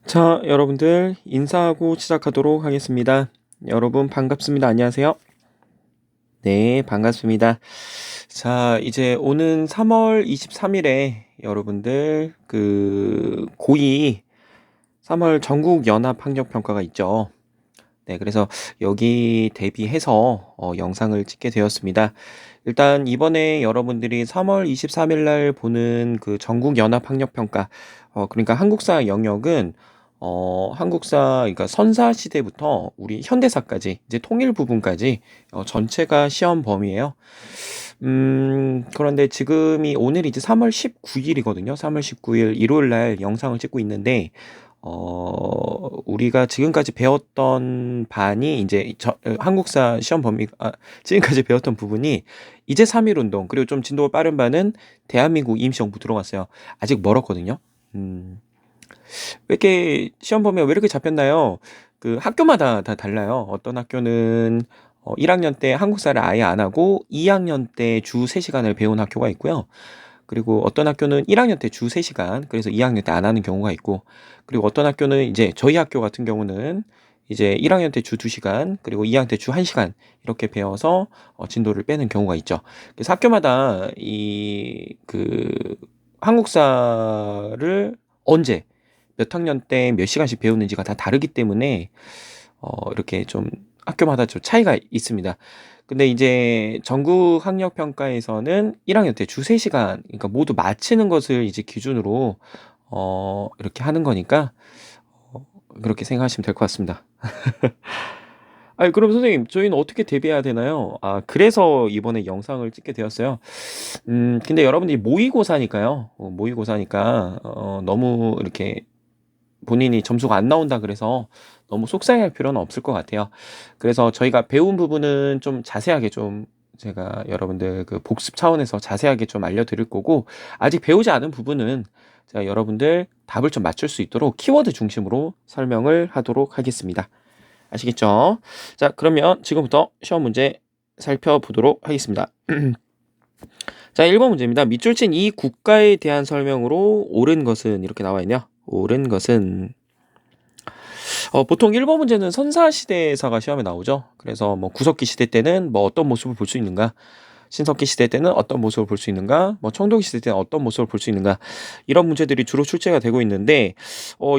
자, 여러분들 인사하고 시작하도록 하겠습니다. 여러분 반갑습니다. 안녕하세요. 네, 반갑습니다. 자, 이제 오는 3월 23일에 여러분들 고2 3월 전국 연합 학력 평가가 있죠. 네, 그래서 여기 대비해서 영상을 찍게 되었습니다. 일단 이번에 여러분들이 3월 23일 날 보는 그 전국 연합 학력 평가, 그러니까 한국사 영역은 한국사, 그러니까 선사 시대부터 우리 현대사까지 이제 통일 부분까지 전체가 시험 범위예요. 그런데 지금이 오늘이 이제 3월 19일이거든요. 3월 19일 일요일 날 영상을 찍고 있는데 우리가 지금까지 배웠던 반이 이제 한국사 시험 범위, 지금까지 배웠던 부분이 이제 3.1 운동, 그리고 좀 진도가 빠른 반은 대한민국 임시정부 들어갔어요. 아직 멀었거든요. 왜 이렇게 시험 범위가 왜 이렇게 잡혔나요? 그 학교마다 다 달라요. 어떤 학교는 1학년 때 한국사를 아예 안 하고 2학년 때 주 3시간을 배운 학교가 있고요. 그리고 어떤 학교는 1학년 때 주 3시간, 그래서 2학년 때 안 하는 경우가 있고, 그리고 어떤 학교는 이제 저희 학교 같은 경우는 이제 1학년 때 주 2시간, 그리고 2학년 때 주 1시간 이렇게 배워서 진도를 빼는 경우가 있죠. 그래서 학교마다 한국사를 언제 몇 학년 때 몇 시간씩 배우는지가 다 다르기 때문에 이렇게 좀 학교마다 좀 차이가 있습니다. 근데 이제 전국 학력 평가에서는 1학년 때 주 3시간, 그러니까 모두 마치는 것을 이제 기준으로 이렇게 하는 거니까 그렇게 생각하시면 될 것 같습니다. 아니, 그럼 선생님, 저희는 어떻게 대비해야 되나요? 아, 그래서 이번에 영상을 찍게 되었어요. 근데 여러분들이 모의고사니까요. 모의고사니까 너무 이렇게 본인이 점수가 안 나온다 그래서 너무 속상해할 필요는 없을 것 같아요. 그래서 저희가 배운 부분은 좀 자세하게 좀 제가 여러분들 그 복습 차원에서 자세하게 좀 알려드릴 거고, 아직 배우지 않은 부분은 제가 여러분들 답을 좀 맞출 수 있도록 키워드 중심으로 설명을 하도록 하겠습니다. 아시겠죠? 자, 그러면 지금부터 시험 문제 살펴보도록 하겠습니다. 자, 1번 문제입니다. 밑줄 친 이 국가에 대한 설명으로 옳은 것은 이렇게 나와 있네요. 옳은 것은 보통 1번 문제는 선사시대사가 시험에 나오죠. 그래서 뭐 구석기 시대 때는 뭐 어떤 모습을 볼 수 있는가, 신석기 시대 때는 어떤 모습을 볼 수 있는가, 뭐 청동기 시대 때는 어떤 모습을 볼 수 있는가, 이런 문제들이 주로 출제가 되고 있는데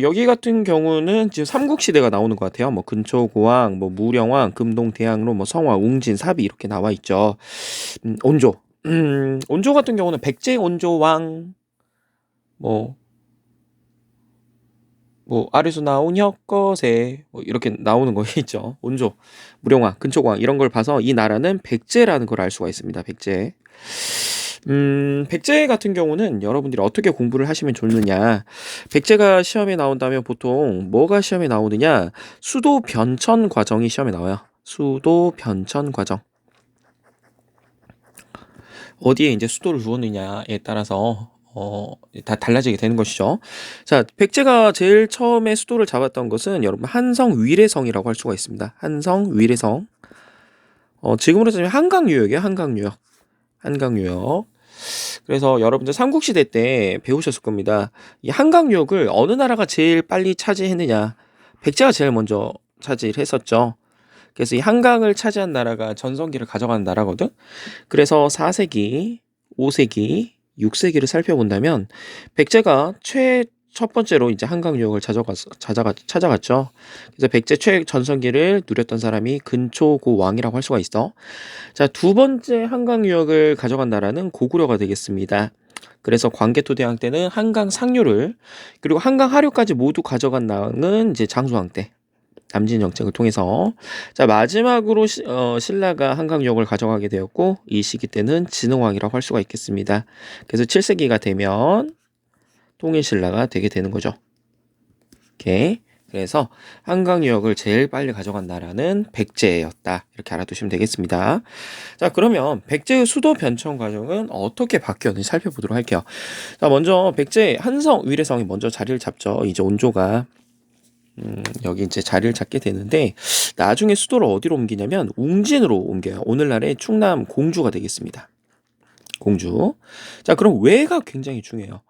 여기 같은 경우는 지금 삼국시대가 나오는 것 같아요. 뭐 근초고왕, 뭐 무령왕, 금동대항로, 뭐 성화, 웅진, 사비 이렇게 나와 있죠. 온조. 온조 같은 경우는 백제 온조왕, 뭐 아래서 나온 혁거세 뭐 이렇게 나오는 거 있죠. 온조, 무령왕, 근초고왕 이런 걸 봐서 이 나라는 백제라는 걸 알 수가 있습니다. 백제. 백제 같은 경우는 여러분들이 어떻게 공부를 하시면 좋느냐. 백제가 시험에 나온다면 보통 뭐가 시험에 나오느냐. 수도 변천 과정이 시험에 나와요. 수도 변천 과정. 어디에 이제 수도를 두었느냐에 따라서 다 달라지게 되는 것이죠. 자, 백제가 제일 처음에 수도를 잡았던 것은 여러분 한성 위례성이라고 할 수가 있습니다. 한성 위례성. 지금으로 따지면 한강유역이에요. 한강유역. 한강유역. 그래서 여러분들 삼국시대 때 배우셨을 겁니다. 이 한강유역을 어느 나라가 제일 빨리 차지했느냐. 백제가 제일 먼저 차지를 했었죠. 그래서 이 한강을 차지한 나라가 전성기를 가져가는 나라거든. 그래서 4세기, 5세기, 6세기를 살펴본다면 백제가 첫 번째로 이제 한강 유역을 찾아갔죠. 그래서 백제 최전성기를 누렸던 사람이 근초고 왕이라고 할 수가 있어. 자, 두 번째 한강 유역을 가져간 나라는 고구려가 되겠습니다. 그래서 광개토대왕 때는 한강 상류를, 그리고 한강 하류까지 모두 가져간 나라는 이제 장수왕 때. 남진 정책을 통해서. 자, 마지막으로 신라가 한강유역을 가져가게 되었고, 이 시기 때는 진흥왕이라고 할 수가 있겠습니다. 그래서 7세기가 되면 통일신라가 되게 되는 거죠. 오케이. 그래서 한강유역을 제일 빨리 가져간 나라는 백제였다. 이렇게 알아두시면 되겠습니다. 자, 그러면 백제의 수도 변천 과정은 어떻게 바뀌었는지 살펴보도록 할게요. 자, 먼저 백제 한성 위례성이 먼저 자리를 잡죠. 이제 온조가 여기 이제 자리를 잡게 되는데, 나중에 수도를 어디로 옮기냐면 웅진으로 옮겨요. 오늘날의 충남 공주가 되겠습니다. 공주. 자, 그럼 왜가 굉장히 중요해요.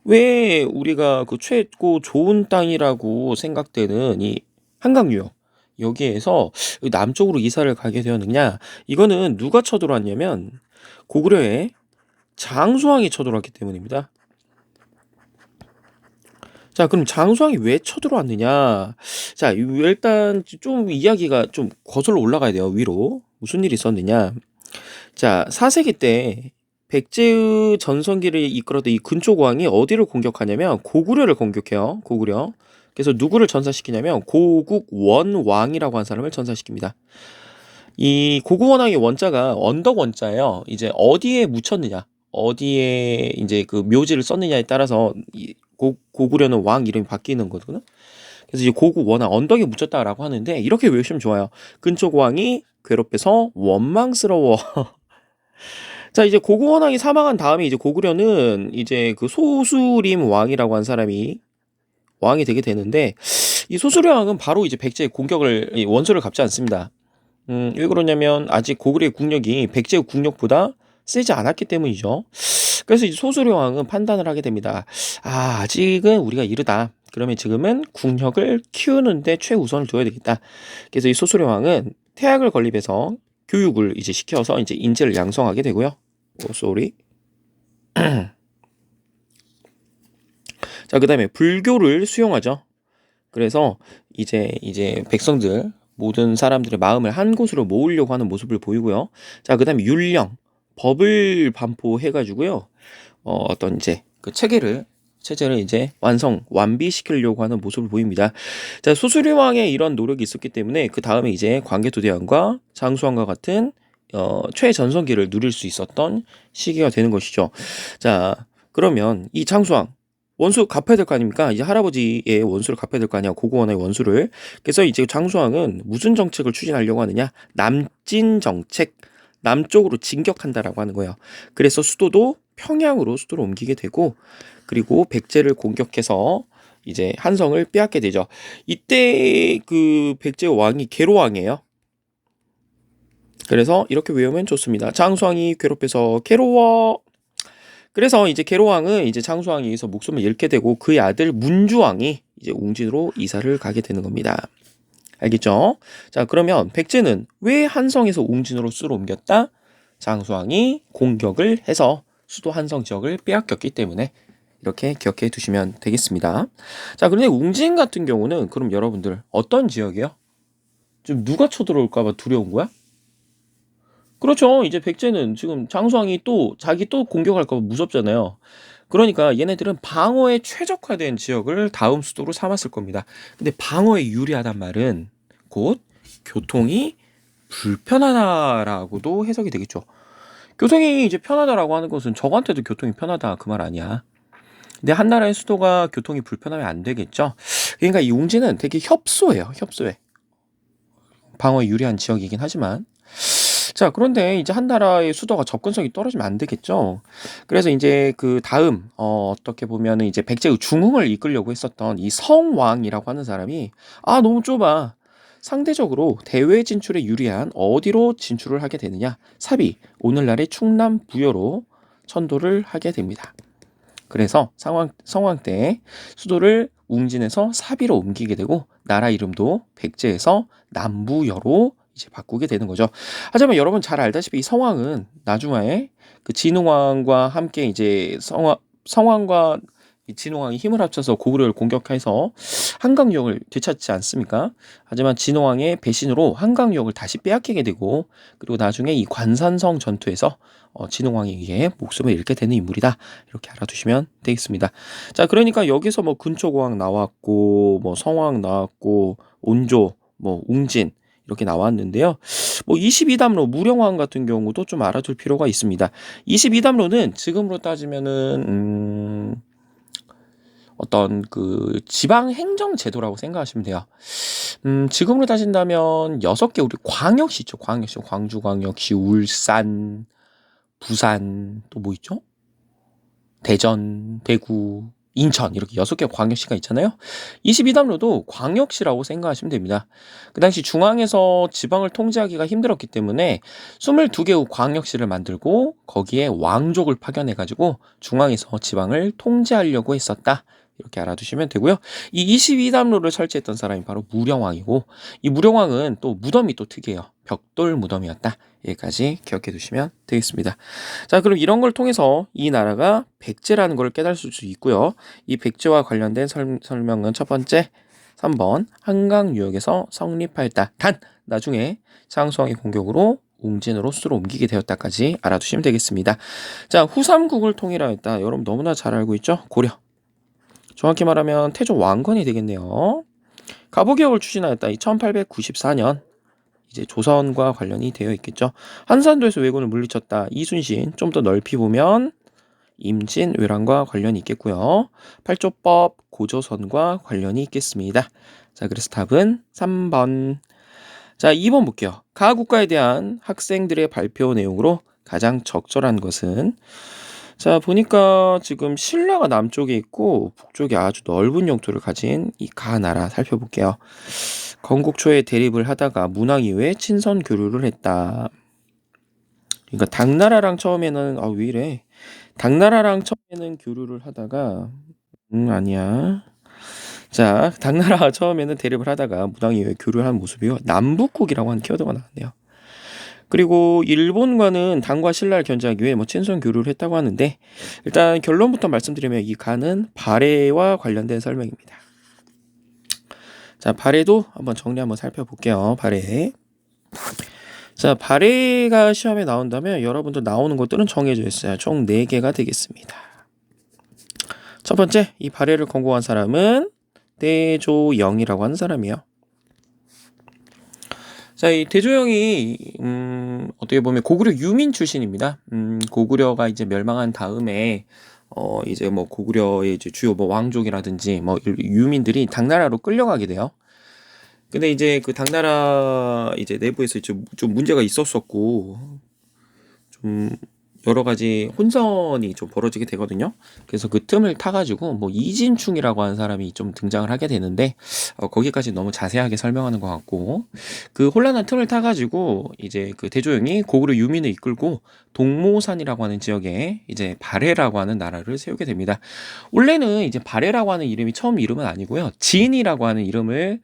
왜 우리가 그 최고 좋은 땅이라고 생각되는 이 한강유역 여기에서 남쪽으로 이사를 가게 되었느냐? 이거는 누가 쳐들어왔냐면 고구려의 장수왕이 쳐들어왔기 때문입니다. 자, 그럼 장수왕이 왜 쳐들어왔느냐? 자, 일단 좀 이야기가 좀 거슬러 올라가야 돼요, 위로. 무슨 일이 있었느냐? 자, 4세기 때 백제의 전성기를 이끌었던 이 근초고왕이 어디를 공격하냐면 고구려를 공격해요. 고구려. 그래서 누구를 전사시키냐면 고국원왕이라고 한 사람을 전사시킵니다. 이 고국원왕의 원자가 언덕 원자예요. 이제 어디에 묻혔느냐, 어디에 이제 그 묘지를 썼느냐에 따라서 이 고구려는 왕 이름이 바뀌는 거거든요. 그래서 이제 고국원왕 언덕에 묻혔다라고 하는데 이렇게 외우시면 좋아요. 근초고왕이 괴롭혀서 원망스러워. 자, 이제 고구원왕이 사망한 다음에 이제 고구려는 이제 그 소수림 왕이라고 한 사람이 왕이 되게 되는데 이 소수림 왕은 바로 이제 백제의 공격을 원수를 갚지 않습니다. 왜 그러냐면 아직 고구려의 국력이 백제의 국력보다 세지 않았기 때문이죠. 그래서 이제 소수림 왕은 판단을 하게 됩니다. 아, 아직은 우리가 이르다. 그러면 지금은 국력을 키우는데 최우선을 둬야 되겠다. 그래서 이 소수림 왕은 태학을 건립해서 교육을 이제 시켜서 이제 인재를 양성하게 되고요. 오, 쏘리. 자, 그다음에 불교를 수용하죠. 그래서 이제 백성들 모든 사람들의 마음을 한 곳으로 모으려고 하는 모습을 보이고요. 자, 그다음에 율령 법을 반포해가지고요. 어떤 이제 그 체제를 이제 완비시키려고 하는 모습을 보입니다. 자, 소수림왕의 이런 노력이 있었기 때문에 그 다음에 이제 광개토대왕과 장수왕과 같은 최전성기를 누릴 수 있었던 시기가 되는 것이죠. 자, 그러면 이 장수왕 원수 갚아야 될 거 아닙니까? 이제 할아버지의 원수를 갚아야 될 거 아니야. 고구원의 원수를. 그래서 이제 장수왕은 무슨 정책을 추진하려고 하느냐? 남진 정책. 남쪽으로 진격한다라고 하는 거예요. 그래서 수도도 평양으로 수도를 옮기게 되고 그리고 백제를 공격해서 이제 한성을 빼앗게 되죠. 이때 그 백제 왕이 계로왕이에요. 그래서 이렇게 외우면 좋습니다. 장수왕이 괴롭혀서 괴로워. 그래서 이제 계로왕은 이제 장수왕에 의해서 목숨을 잃게 되고 그의 아들 문주왕이 이제 웅진으로 이사를 가게 되는 겁니다. 알겠죠? 자, 그러면 백제는 왜 한성에서 웅진으로 수로 옮겼다? 장수왕이 공격을 해서 수도 한성 지역을 빼앗겼기 때문에 이렇게 기억해 두시면 되겠습니다. 자, 그런데 웅진 같은 경우는 그럼 여러분들 어떤 지역이에요? 좀 누가 쳐들어올까봐 두려운 거야? 그렇죠. 이제 백제는 지금 장수왕이 자기 또 공격할까봐 무섭잖아요. 그러니까 얘네들은 방어에 최적화된 지역을 다음 수도로 삼았을 겁니다. 근데 방어에 유리하단 말은 곧 교통이 불편하다라고도 해석이 되겠죠. 교통이 이제 편하다라고 하는 것은 저한테도 교통이 편하다 그 말 아니야. 근데 한 나라의 수도가 교통이 불편하면 안 되겠죠. 그러니까 이 웅진은 되게 협소해요. 협소해. 방어에 유리한 지역이긴 하지만 자, 그런데 이제 한 나라의 수도가 접근성이 떨어지면 안 되겠죠. 그래서 이제 그 다음, 어떻게 보면은 이제 백제의 중흥을 이끌려고 했었던 이 성왕이라고 하는 사람이, 아, 너무 좁아. 상대적으로 대외 진출에 유리한 어디로 진출을 하게 되느냐? 사비, 오늘날의 충남 부여로 천도를 하게 됩니다. 그래서 성왕 때 수도를 웅진에서 사비로 옮기게 되고, 나라 이름도 백제에서 남부여로 이제 바꾸게 되는 거죠. 하지만 여러분 잘 알다시피 이 성왕은 나중에 그 진흥왕과 함께 이제 성왕과 이 진흥왕이 힘을 합쳐서 고구려를 공격해서 한강역을 되찾지 않습니까? 하지만 진흥왕의 배신으로 한강역을 다시 빼앗기게 되고 그리고 나중에 이 관산성 전투에서 진흥왕에 의해 목숨을 잃게 되는 인물이다. 이렇게 알아두시면 되겠습니다. 자, 그러니까 여기서 뭐 근초고왕 나왔고 뭐 성왕 나왔고 온조 뭐 웅진 이렇게 나왔는데요. 뭐 22담로 무령왕 같은 경우도 좀 알아둘 필요가 있습니다. 22담로는 지금으로 따지면은 어떤 그 지방 행정 제도라고 생각하시면 돼요. 지금으로 따진다면 6개 우리 광역시 있죠. 광역시 광주광역시, 울산, 부산 또 뭐 있죠? 대전, 대구 인천 이렇게 6개 광역시가 있잖아요. 22담로도 광역시라고 생각하시면 됩니다. 그 당시 중앙에서 지방을 통제하기가 힘들었기 때문에 22개의 광역시를 만들고 거기에 왕족을 파견해가지고 중앙에서 지방을 통제하려고 했었다. 이렇게 알아두시면 되고요. 이 22담로를 설치했던 사람이 바로 무령왕이고, 이 무령왕은 또 무덤이 또 특이해요. 벽돌 무덤이었다. 여기까지 기억해 두시면 되겠습니다. 자, 그럼 이런 걸 통해서 이 나라가 백제라는 걸 깨달을 수 있고요. 이 백제와 관련된 설명은 첫 번째 3번 한강유역에서 성립하였다. 단 나중에 장수왕의 공격으로 웅진으로 수로 옮기게 되었다까지 알아두시면 되겠습니다. 자, 후삼국을 통일하였다. 여러분 너무나 잘 알고 있죠? 고려. 정확히 말하면 태조 왕건이 되겠네요. 갑오개혁을 추진하였다. 1894년 이제 조선과 관련이 되어 있겠죠. 한산도에서 왜군을 물리쳤다. 이순신. 좀 더 넓히 보면 임진 왜란과 관련이 있겠고요. 팔조법 고조선과 관련이 있겠습니다. 자, 그래서 답은 3번. 자, 2번 볼게요. 가 국가에 대한 학생들의 발표 내용으로 가장 적절한 것은, 자, 보니까 지금 신라가 남쪽에 있고 북쪽에 아주 넓은 영토를 가진 이 가 나라 살펴볼게요. 건국 초에 대립을 하다가 문왕 이후에 친선 교류를 했다. 그러니까 당나라랑 처음에는 왜 이래? 당나라랑 처음에는 교류를 하다가 아니야. 자, 당나라와 처음에는 대립을 하다가 문왕 이후에 교류한 모습이요. 남북국이라고 하는 키워드가 나왔네요. 그리고 일본과는 당과 신라를 견제하기 위해 친선 교류를 했다고 하는데, 일단 결론부터 말씀드리면 이 가는 발해와 관련된 설명입니다. 자, 발해도 한번 정리 한번 살펴볼게요. 발해. 자, 발해가 시험에 나온다면 여러분들 나오는 것들은 정해져 있어요. 총 4개가 되겠습니다. 첫 번째, 이 발해를 건국한 사람은 대조영이라고 하는 사람이에요. 자, 이 대조영이 어떻게 보면 고구려 유민 출신입니다. 고구려가 이제 멸망한 다음에 이제 뭐 고구려의 이제 주요 뭐 왕족이라든지 뭐 유민들이 당나라로 끌려가게 돼요. 근데 이제 그 당나라 이제 내부에서 좀 문제가 있었었고 좀 여러 가지 혼선이 좀 벌어지게 되거든요. 그래서 그 틈을 타가지고 뭐 이진충이라고 하는 사람이 좀 등장을 하게 되는데 거기까지 너무 자세하게 설명하는 것 같고, 그 혼란한 틈을 타가지고 이제 그 대조영이 고구려 유민을 이끌고 동모산이라고 하는 지역에 이제 발해라고 하는 나라를 세우게 됩니다. 원래는 이제 발해라고 하는 이름이 처음 이름은 아니고요. 진이라고 하는 이름을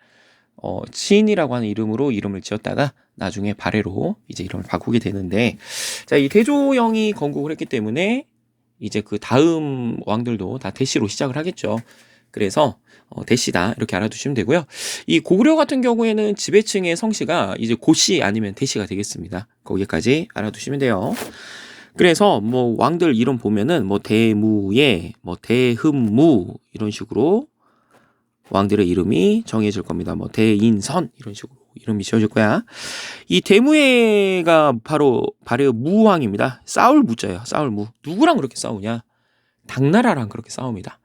치인이라고 하는 이름으로 이름을 지었다가 나중에 발해로 이제 이름을 바꾸게 되는데, 자, 이 대조영이 건국을 했기 때문에 이제 그 다음 왕들도 다 대시로 시작을 하겠죠. 그래서 대시다 이렇게 알아두시면 되고요. 이 고구려 같은 경우에는 지배층의 성씨가 이제 고씨 아니면 대시가 되겠습니다. 거기까지 알아두시면 돼요. 그래서 뭐 왕들 이름 보면은 뭐 대무예, 뭐 대흠무 이런 식으로 왕들의 이름이 정해질 겁니다. 뭐 대인선 이런 식으로 이름이 지어질 거야. 이 대무예가 바로 발해의 무왕입니다. 싸울 무자예요. 싸울 무. 누구랑 그렇게 싸우냐? 당나라랑 그렇게 싸웁니다.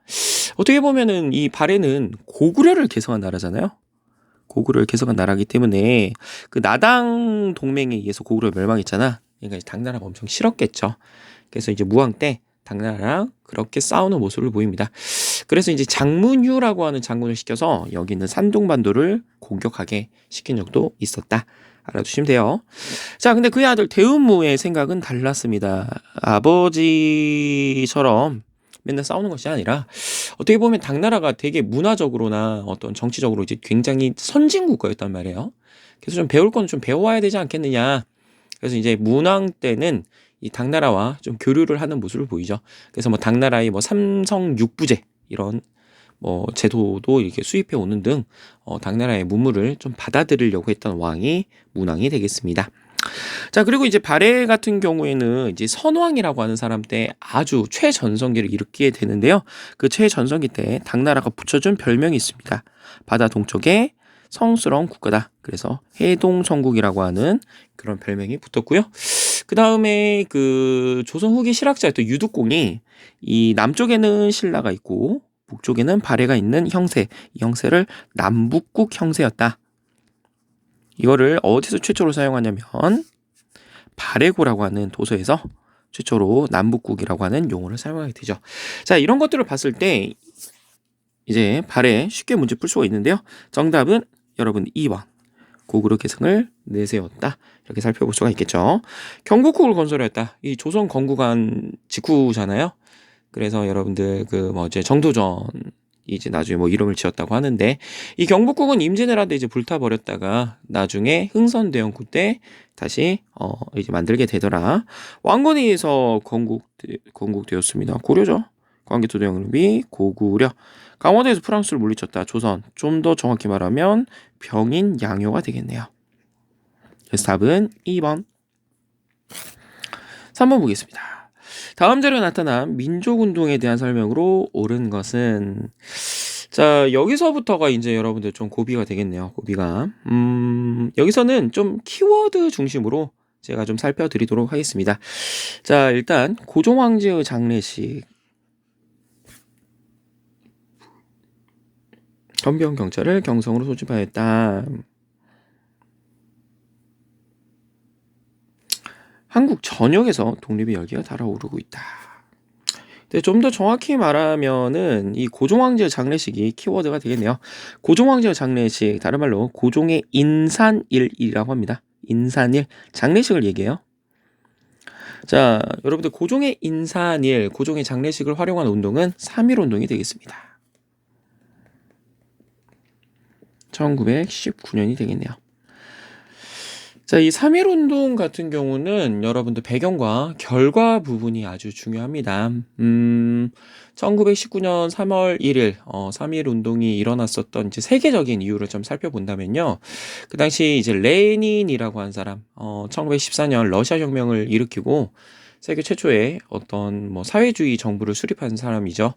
어떻게 보면은 이 발해는 고구려를 개성한 나라잖아요. 고구려를 개성한 나라이기 때문에 그 나당 동맹에 의해서 고구려 멸망했잖아. 그러니까 당나라가 엄청 싫었겠죠. 그래서 이제 무왕 때 당나라랑 그렇게 싸우는 모습을 보입니다. 그래서 이제 장문휴라고 하는 장군을 시켜서 여기 있는 산둥반도를 공격하게 시킨 적도 있었다. 알아두시면 돼요. 자, 근데 그의 아들 대운무의 생각은 달랐습니다. 아버지처럼 맨날 싸우는 것이 아니라 어떻게 보면 당나라가 되게 문화적으로나 어떤 정치적으로 이제 굉장히 선진국가였단 말이에요. 그래서 좀 배울 건 좀 배워와야 되지 않겠느냐. 그래서 이제 문왕 때는 이 당나라와 좀 교류를 하는 모습을 보이죠. 그래서 뭐 당나라의 뭐 삼성육부제 이런 뭐 제도도 이렇게 수입해 오는 등 당나라의 문물을 좀 받아들이려고 했던 왕이 문왕이 되겠습니다. 자, 그리고 이제 발해 같은 경우에는 이제 선왕이라고 하는 사람 때 아주 최전성기를 일으키게 되는데요. 그 최전성기 때 당나라가 붙여준 별명이 있습니다. 바다 동쪽에 성스러운 국가다. 그래서 해동성국이라고 하는 그런 별명이 붙었고요. 그 다음에 그 조선 후기 실학자였던 유득공이 이 남쪽에는 신라가 있고 북쪽에는 발해가 있는 형세, 이 형세를 남북국 형세였다. 이거를 어디서 최초로 사용하냐면 발해고라고 하는 도서에서 최초로 남북국이라고 하는 용어를 사용하게 되죠. 자, 이런 것들을 봤을 때 이제 발에 쉽게 문제 풀 수가 있는데요. 정답은 여러분 2번. 고구려 개성을 내세웠다. 이렇게 살펴볼 수가 있겠죠. 경국국을 건설했다. 이 조선 건국한 직후잖아요. 그래서 여러분들 이제 정도전 이제 나중에 뭐 이름을 지었다고 하는데, 이 경복궁은 임진왜란 때 이제 불타버렸다가 나중에 흥선대원군 때 다시 이제 만들게 되더라. 왕건에 의해서 건국되었습니다. 고려죠. 광개토대왕릉비 고구려. 강원도에서 프랑스를 물리쳤다. 조선. 좀 더 정확히 말하면 병인 양요가 되겠네요. 그래서 답은 2번. 3번 보겠습니다. 다음 자료에 나타난 민족운동에 대한 설명으로 옳은 것은, 자, 여기서부터가 이제 여러분들 좀 고비가 되겠네요. 고비가. 여기서는 좀 키워드 중심으로 제가 좀 살펴드리도록 하겠습니다. 자, 일단 고종황제의 장례식. 헌병경찰을 경성으로 소집하였다. 한국 전역에서 독립의 열기가 달아오르고 있다. 근데 좀 더 정확히 말하면은 이 고종황제의 장례식이 키워드가 되겠네요. 고종황제의 장례식, 다른 말로 고종의 인산일이라고 합니다. 인산일, 장례식을 얘기해요. 자, 여러분들 고종의 인산일, 고종의 장례식을 활용한 운동은 3.1운동이 되겠습니다. 1919년이 되겠네요. 자, 이 3.1운동 같은 경우는 여러분들 배경과 결과 부분이 아주 중요합니다. 1919년 3월 1일 3.1운동이 일어났었던 이제 세계적인 이유를 좀 살펴본다면요. 그 당시 이제 레닌이라고 한 사람, 1914년 러시아 혁명을 일으키고 세계 최초의 어떤 뭐 사회주의 정부를 수립한 사람이죠.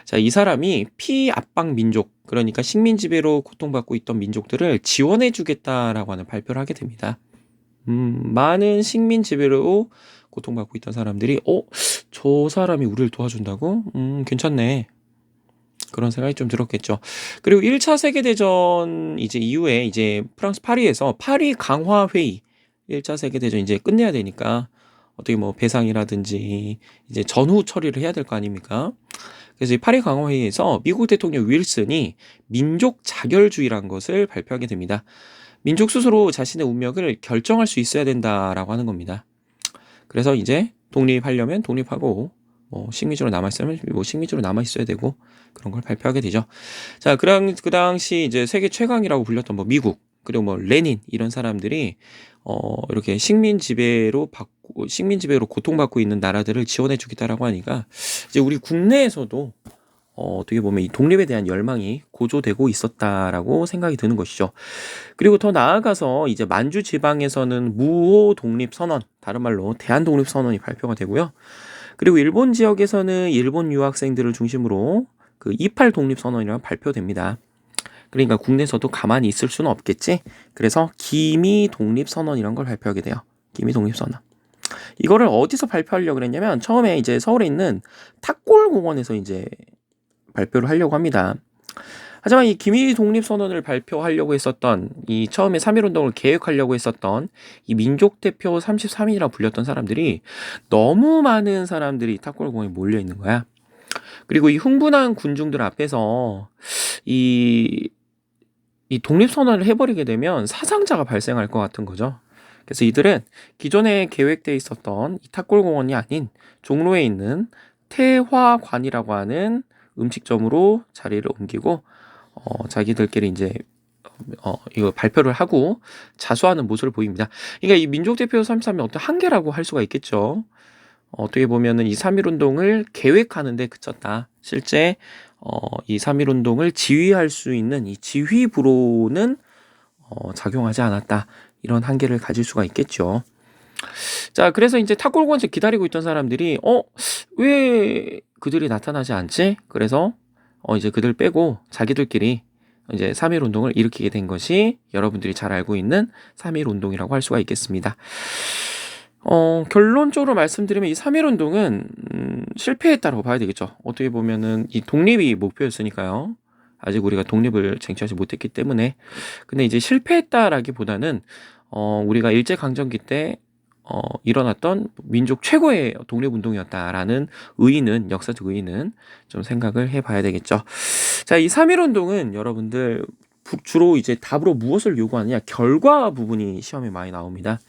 자, 이 사람이 피압박 민족, 그러니까 식민 지배로 고통받고 있던 민족들을 지원해 주겠다라고 하는 발표를 하게 됩니다. 많은 식민 지배로 고통받고 있던 사람들이 저 사람이 우리를 도와준다고? 괜찮네. 그런 생각이 좀 들었겠죠. 그리고 1차 세계대전 이제 이후에 이제 프랑스 파리에서 파리 강화 회의, 1차 세계대전 이제 끝내야 되니까 어떻게 뭐 배상이라든지 이제 전후 처리를 해야 될 거 아닙니까? 그래서 이 파리 강화 회의에서 미국 대통령 윌슨이 민족 자결주의라는 것을 발표하게 됩니다. 민족 스스로 자신의 운명을 결정할 수 있어야 된다라고 하는 겁니다. 그래서 이제 독립하려면 독립하고 뭐 식민지로 남아있으면 뭐 식민지로 남아있어야 되고 그런 걸 발표하게 되죠. 자, 그 당시 이제 세계 최강이라고 불렸던 뭐 미국, 그리고 뭐 레닌 이런 사람들이 이렇게 식민 지배로 고통받고 있는 나라들을 지원해 주겠다라고 하니까 이제 우리 국내에서도 어떻게 보면 이 독립에 대한 열망이 고조되고 있었다라고 생각이 드는 것이죠. 그리고 더 나아가서 이제 만주 지방에서는 무호 독립 선언, 다른 말로 대한 독립 선언이 발표가 되고요. 그리고 일본 지역에서는 일본 유학생들을 중심으로 그 28 독립 선언이라고 발표됩니다. 그러니까 국내에서도 가만히 있을 수는 없겠지. 그래서 기미 독립 선언이라는 걸 발표하게 돼요. 기미 독립 선언. 이거를 어디서 발표하려고 그랬냐면 처음에 이제 서울에 있는 탁골공원에서 이제 발표를 하려고 합니다. 하지만 이 기미 독립 선언을 발표하려고 했었던, 이 처음에 3.1운동을 계획하려고 했었던 이 민족 대표 33인이라 불렸던 사람들이 너무 많은 사람들이 탁골공원에 몰려 있는 거야. 그리고 이 흥분한 군중들 앞에서 이 독립선언을 해버리게 되면 사상자가 발생할 것 같은 거죠. 그래서 이들은 기존에 계획되어 있었던 이 탁골공원이 아닌 종로에 있는 태화관이라고 하는 음식점으로 자리를 옮기고 자기들끼리 이제 이거 발표를 하고 자수하는 모습을 보입니다. 그러니까 이 민족대표 33이 어떤 한계라고 할 수가 있겠죠. 어떻게 보면은 이 3.1운동을 계획하는데 그쳤다. 실제 이 3.1운동을 지휘할 수 있는 이 지휘부로는 작용하지 않았다. 이런 한계를 가질 수가 있겠죠. 자, 그래서 이제 탁골공원에서 기다리고 있던 사람들이 왜 그들이 나타나지 않지? 그래서 이제 그들 빼고 자기들끼리 이제 3.1운동을 일으키게 된 것이 여러분들이 잘 알고 있는 3.1운동이라고 할 수가 있겠습니다. 결론적으로 말씀드리면 이 3.1운동은 실패했다고 봐야 되겠죠. 어떻게 보면은 이 독립이 목표였으니까요. 아직 우리가 독립을 쟁취하지 못했기 때문에. 근데 이제 실패했다라기보다는 우리가 일제강점기 때 일어났던 민족 최고의 독립운동이었다라는 의의는, 역사적 의의는 좀 생각을 해봐야 되겠죠. 자, 이 3.1운동은 여러분들 주로 이제 답으로 무엇을 요구하느냐, 결과 부분이 시험에 많이 나옵니다.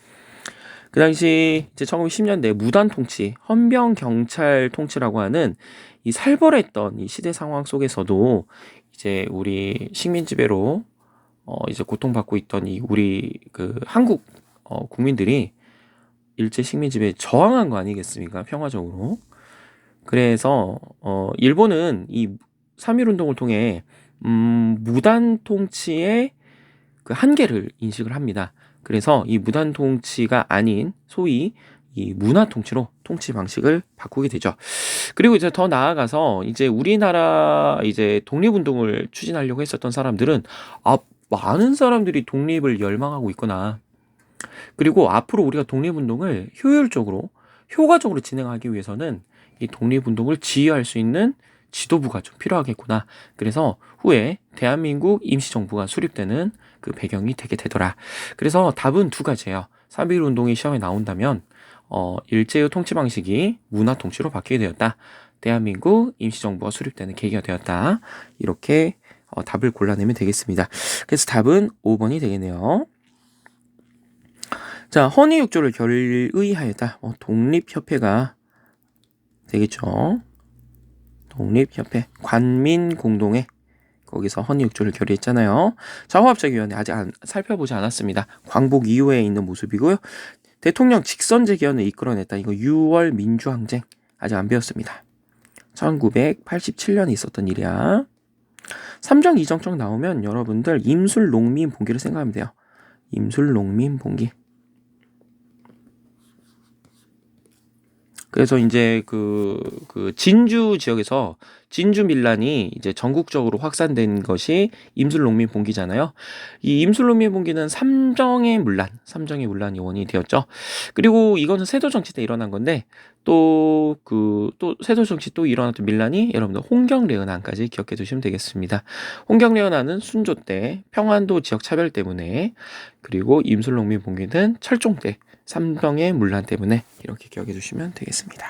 그 당시 이제 1910년대 무단 통치, 헌병 경찰 통치라고 하는 이 살벌했던 이 시대 상황 속에서도 이제 우리 식민 지배로 이제 고통받고 있던 이 우리 그 한국 국민들이 일제 식민 지배에 저항한 거 아니겠습니까? 평화적으로. 그래서 일본은 이 3.1 운동을 통해 무단 통치의 그 한계를 인식을 합니다. 그래서 이 무단 통치가 아닌 소위 이 문화 통치로 통치 방식을 바꾸게 되죠. 그리고 이제 더 나아가서 이제 우리나라 이제 독립운동을 추진하려고 했었던 사람들은 많은 사람들이 독립을 열망하고 있구나. 그리고 앞으로 우리가 독립운동을 효율적으로, 효과적으로 진행하기 위해서는 이 독립운동을 지휘할 수 있는 지도부가 좀 필요하겠구나. 그래서 후에 대한민국 임시정부가 수립되는 그 배경이 되게 되더라. 그래서 답은 두 가지예요. 3.1 운동이 시험에 나온다면 일제의 통치 방식이 문화 통치로 바뀌게 되었다. 대한민국 임시정부가 수립되는 계기가 되었다. 이렇게 답을 골라내면 되겠습니다. 그래서 답은 5번이 되겠네요. 자, 헌의육조를 결의하였다. 독립협회가 되겠죠. 독립협회, 관민공동회, 거기서 헌의육조를 결의했잖아요. 자화합작위원회 아직 살펴보지 않았습니다. 광복 이후에 있는 모습이고요. 대통령 직선제기원을 이끌어냈다. 이거 6월 민주항쟁 아직 안 배웠습니다. 1987년에 있었던 일이야. 삼정 이정적 나오면 여러분들 임술농민봉기를 생각하면 돼요. 임술농민봉기. 그래서 이제 그 진주 지역에서 진주 밀란이 이제 전국적으로 확산된 것이 임술농민봉기잖아요. 이 임술농민봉기는 삼정의 문란이 원인이 되었죠. 그리고 이거는 세도정치 때 일어난 건데 또 세도정치 또 일어났던 밀란이 여러분들 홍경레은안까지 기억해 두시면 되겠습니다. 홍경레은안은 순조 때 평안도 지역 차별 때문에, 그리고 임술농민봉기는 철종 때 삼정의 문란 때문에, 이렇게 기억해 주시면 되겠습니다.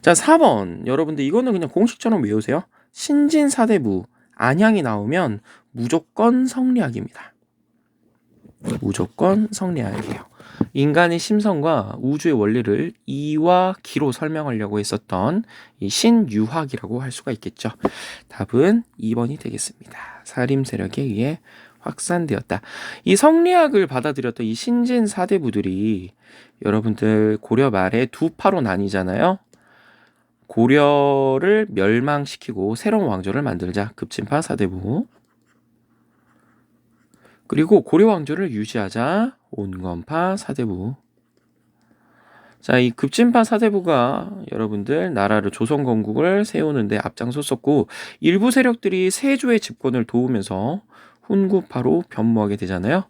자, 4번. 여러분들 이거는 그냥 공식처럼 외우세요. 신진사대부 안양이 나오면 무조건 성리학입니다. 무조건 성리학이에요. 인간의 심성과 우주의 원리를 이와 기로 설명하려고 했었던 이 신유학이라고 할 수가 있겠죠. 답은 2번이 되겠습니다. 사림 세력에 의해 확산되었다. 이 성리학을 받아들였던 이 신진 사대부들이 여러분들 고려 말에 두 파로 나뉘잖아요. 고려를 멸망시키고 새로운 왕조를 만들자, 급진파 사대부. 그리고 고려 왕조를 유지하자, 온건파 사대부. 자, 이 급진파 사대부가 여러분들 나라를 조선 건국을 세우는데 앞장섰었고, 일부 세력들이 세조의 집권을 도우면서 훈구파로 변모하게 되잖아요.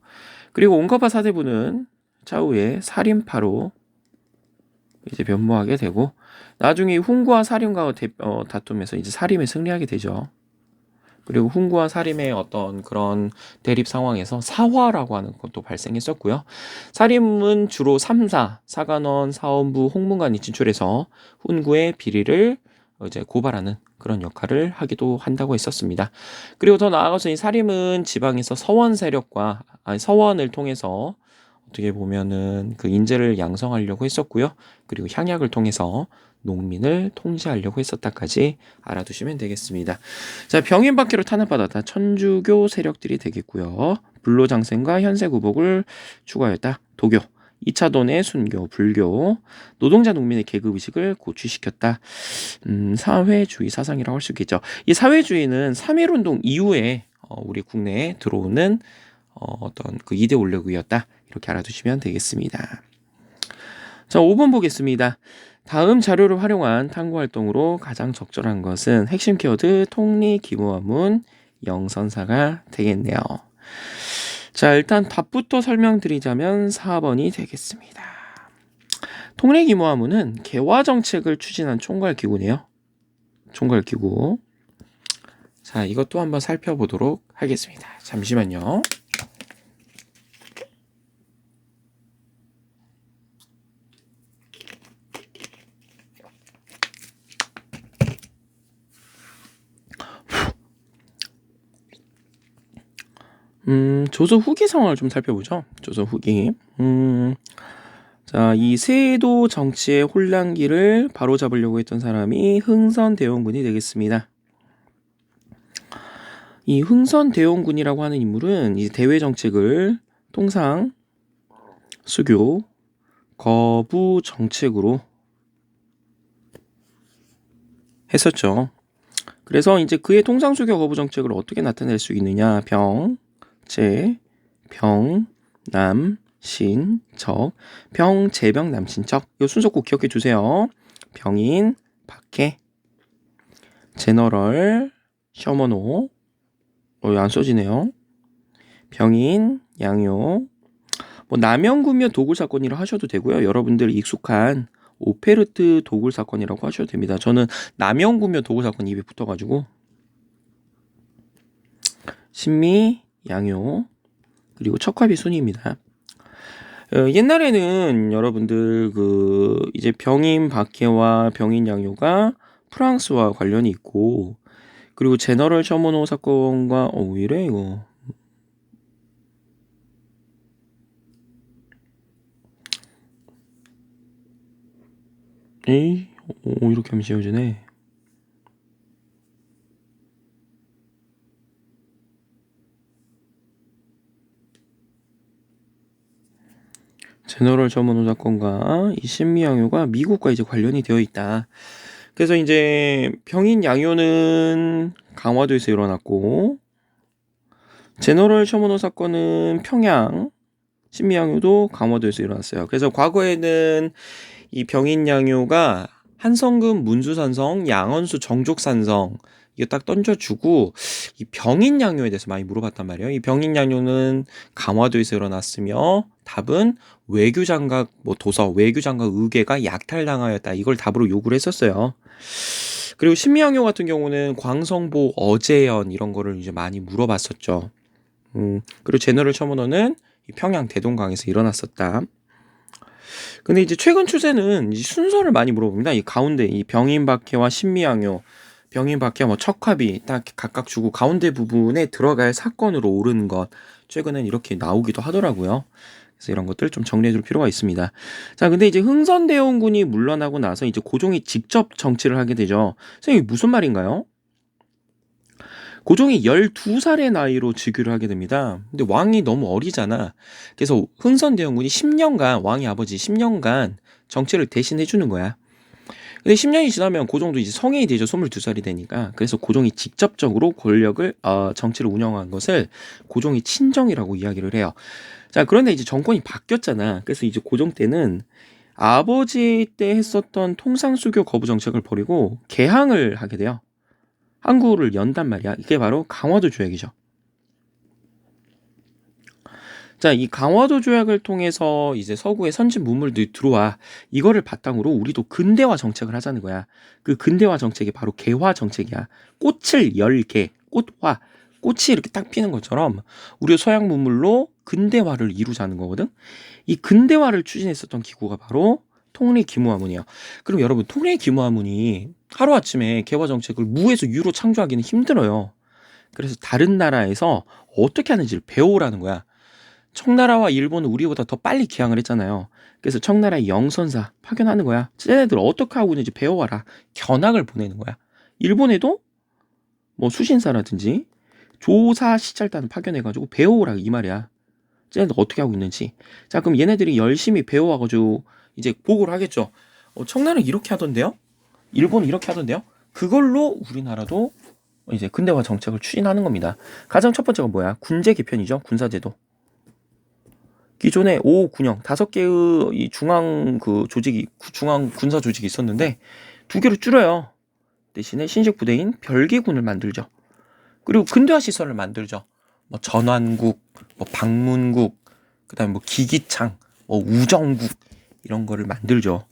그리고 온건파 사대부는 차후에 살인파로 이제 변모하게 되고, 나중에 훈구와 살인과 다툼에서 이제 살인에 승리하게 되죠. 그리고 훈구와 살인의 어떤 그런 대립 상황에서 사화라고 하는 것도 발생했었고요. 살인은 주로 3사, 사관원, 사원부, 홍문관이 진출해서 훈구의 비리를 이제 고발하는 그런 역할을 하기도 한다고 했었습니다. 그리고 더 나아가서 이 살인은 지방에서 서원을 통해서 어떻게 보면은 그 인재를 양성하려고 했었고요. 그리고 향약을 통해서 농민을 통제하려고 했었다까지 알아두시면 되겠습니다. 자, 병인박해로 탄압받았다. 천주교 세력들이 되겠고요. 불로장생과 현세구복을 추구하였다. 도교. 2차 돈의 순교, 불교. 노동자 농민의 계급의식을 고취시켰다. 사회주의 사상이라고 할 수 있겠죠. 이 사회주의는 3.1운동 이후에 우리 국내에 들어오는 어떤 그 이데올로기였다. 이렇게 알아두시면 되겠습니다. 자, 5번 보겠습니다. 다음 자료를 활용한 탐구활동으로 가장 적절한 것은 핵심 키워드 통리기모화문 영선사가 되겠네요. 자, 일단 답부터 설명드리자면 4번이 되겠습니다. 통리기모화문은 개화정책을 추진한 총괄기구네요. 총괄기구. 자, 이것도 한번 살펴보도록 하겠습니다. 잠시만요. 조서 후기 상황을 좀 살펴보죠. 조서 후기. 자, 이 세도 정치의 혼란기를 바로잡으려고 했던 사람이 흥선대원군이 되겠습니다. 이 흥선대원군이라고 하는 인물은 이 대외 정책을 통상, 수교, 거부 정책으로 했었죠. 그래서 이제 그의 통상수교 거부 정책을 어떻게 나타낼 수 있느냐? 병, 재, 병, 남, 신, 적, 병, 재병, 남, 신, 적. 이 순서 꼭 기억해 주세요. 병인, 박해, 제너럴, 셔머노. 안 써지네요. 병인, 양요. 뭐 남영구며 도굴 사건이라 하셔도 되고요. 여러분들 익숙한 오페르트 도굴 사건이라고 하셔도 됩니다. 저는 남영구며 도굴 사건 입에 붙어가지고 신미, 양요, 그리고 척화비 순이입니다. 옛날에는 여러분들 이제 병인 박해와 병인 양요가 프랑스와 관련이 있고, 그리고 제너럴 셔머노 사건과 왜 이래 이거? 에이, 이렇게 하면 지워지네. 제너럴 셔머노 사건과 이 신미 양요가 미국과 이제 관련이 되어 있다. 그래서 이제 병인 양요는 강화도에서 일어났고, 제너럴 셔머노 사건은 평양, 신미 양요도 강화도에서 일어났어요. 그래서 과거에는 이 병인 양요가 한성금, 문수산성, 양원수, 정족산성 이거 딱 던져주고 이 병인 양요에 대해서 많이 물어봤단 말이에요. 이 병인 양요는 강화도에서 일어났으며 답은 외교장각 도서, 외교장각 의궤가 약탈당하였다. 이걸 답으로 요구를 했었어요. 그리고 신미양요 같은 경우는 광성보, 어제연 이런 거를 이제 많이 물어봤었죠. 그리고 제너럴 셔머너는 평양 대동강에서 일어났었다. 근데 이제 최근 추세는 이 순서를 많이 물어봅니다. 이 가운데 이 병인박해와 신미양요, 병인박해, 척화비 딱 각각 주고 가운데 부분에 들어갈 사건으로 오르는 것 최근엔 이렇게 나오기도 하더라고요. 그래서 이런 것들 좀 정리해줄 필요가 있습니다. 자, 근데 이제 흥선대원군이 물러나고 나서 이제 고종이 직접 정치를 하게 되죠. 선생님 무슨 말인가요? 고종이 12살의 나이로 즉위를 하게 됩니다. 근데 왕이 너무 어리잖아. 그래서 흥선대원군이 10년간, 왕의 아버지 10년간 정치를 대신해 주는 거야. 근데 10년이 지나면 고종도 이제 성인이 되죠. 22살이 되니까. 그래서 고종이 직접적으로 권력을, 정치를 운영한 것을 고종이 친정이라고 이야기를 해요. 자, 그런데 이제 정권이 바뀌었잖아. 그래서 이제 고종 때는 아버지 때 했었던 통상수교 거부 정책을 버리고 개항을 하게 돼요. 항구를 연단 말이야. 이게 바로 강화도 조약이죠. 자, 이 강화도 조약을 통해서 이제 서구의 선진 문물들이 들어와. 이거를 바탕으로 우리도 근대화 정책을 하자는 거야. 그 근대화 정책이 바로 개화 정책이야. 꽃을 열개, 꽃화. 꽃이 이렇게 딱 피는 것처럼 우리 서양 문물로 근대화를 이루자는 거거든. 이 근대화를 추진했었던 기구가 바로 통일기무화문이에요. 그럼 여러분, 통일기무화문이 하루아침에 개화 정책을 무에서 유로 창조하기는 힘들어요. 그래서 다른 나라에서 어떻게 하는지를 배워오라는 거야. 청나라와 일본은 우리보다 더 빨리 기항을 했잖아요. 그래서 청나라의 영선사 파견하는 거야. 쟤네들 어떻게 하고 있는지 배워와라. 견학을 보내는 거야. 일본에도 수신사라든지 조사 시찰단을 파견해가지고 배워오라 이 말이야. 쟤네들 어떻게 하고 있는지. 자, 그럼 얘네들이 열심히 배워와가지고 이제 보고를 하겠죠. 청나라는 이렇게 하던데요? 일본은 이렇게 하던데요? 그걸로 우리나라도 이제 근대화 정책을 추진하는 겁니다. 가장 첫 번째가 뭐야? 군제 개편이죠. 군사제도. 기존에 5군영 5개의 이 중앙 중앙 군사 조직이 있었는데 2개로 줄여요. 대신에 신식 부대인 별개군을 만들죠. 그리고 근대화 시설을 만들죠. 전환국, 방문국, 그다음에 기기창, 우정국 이런 거를 만들죠.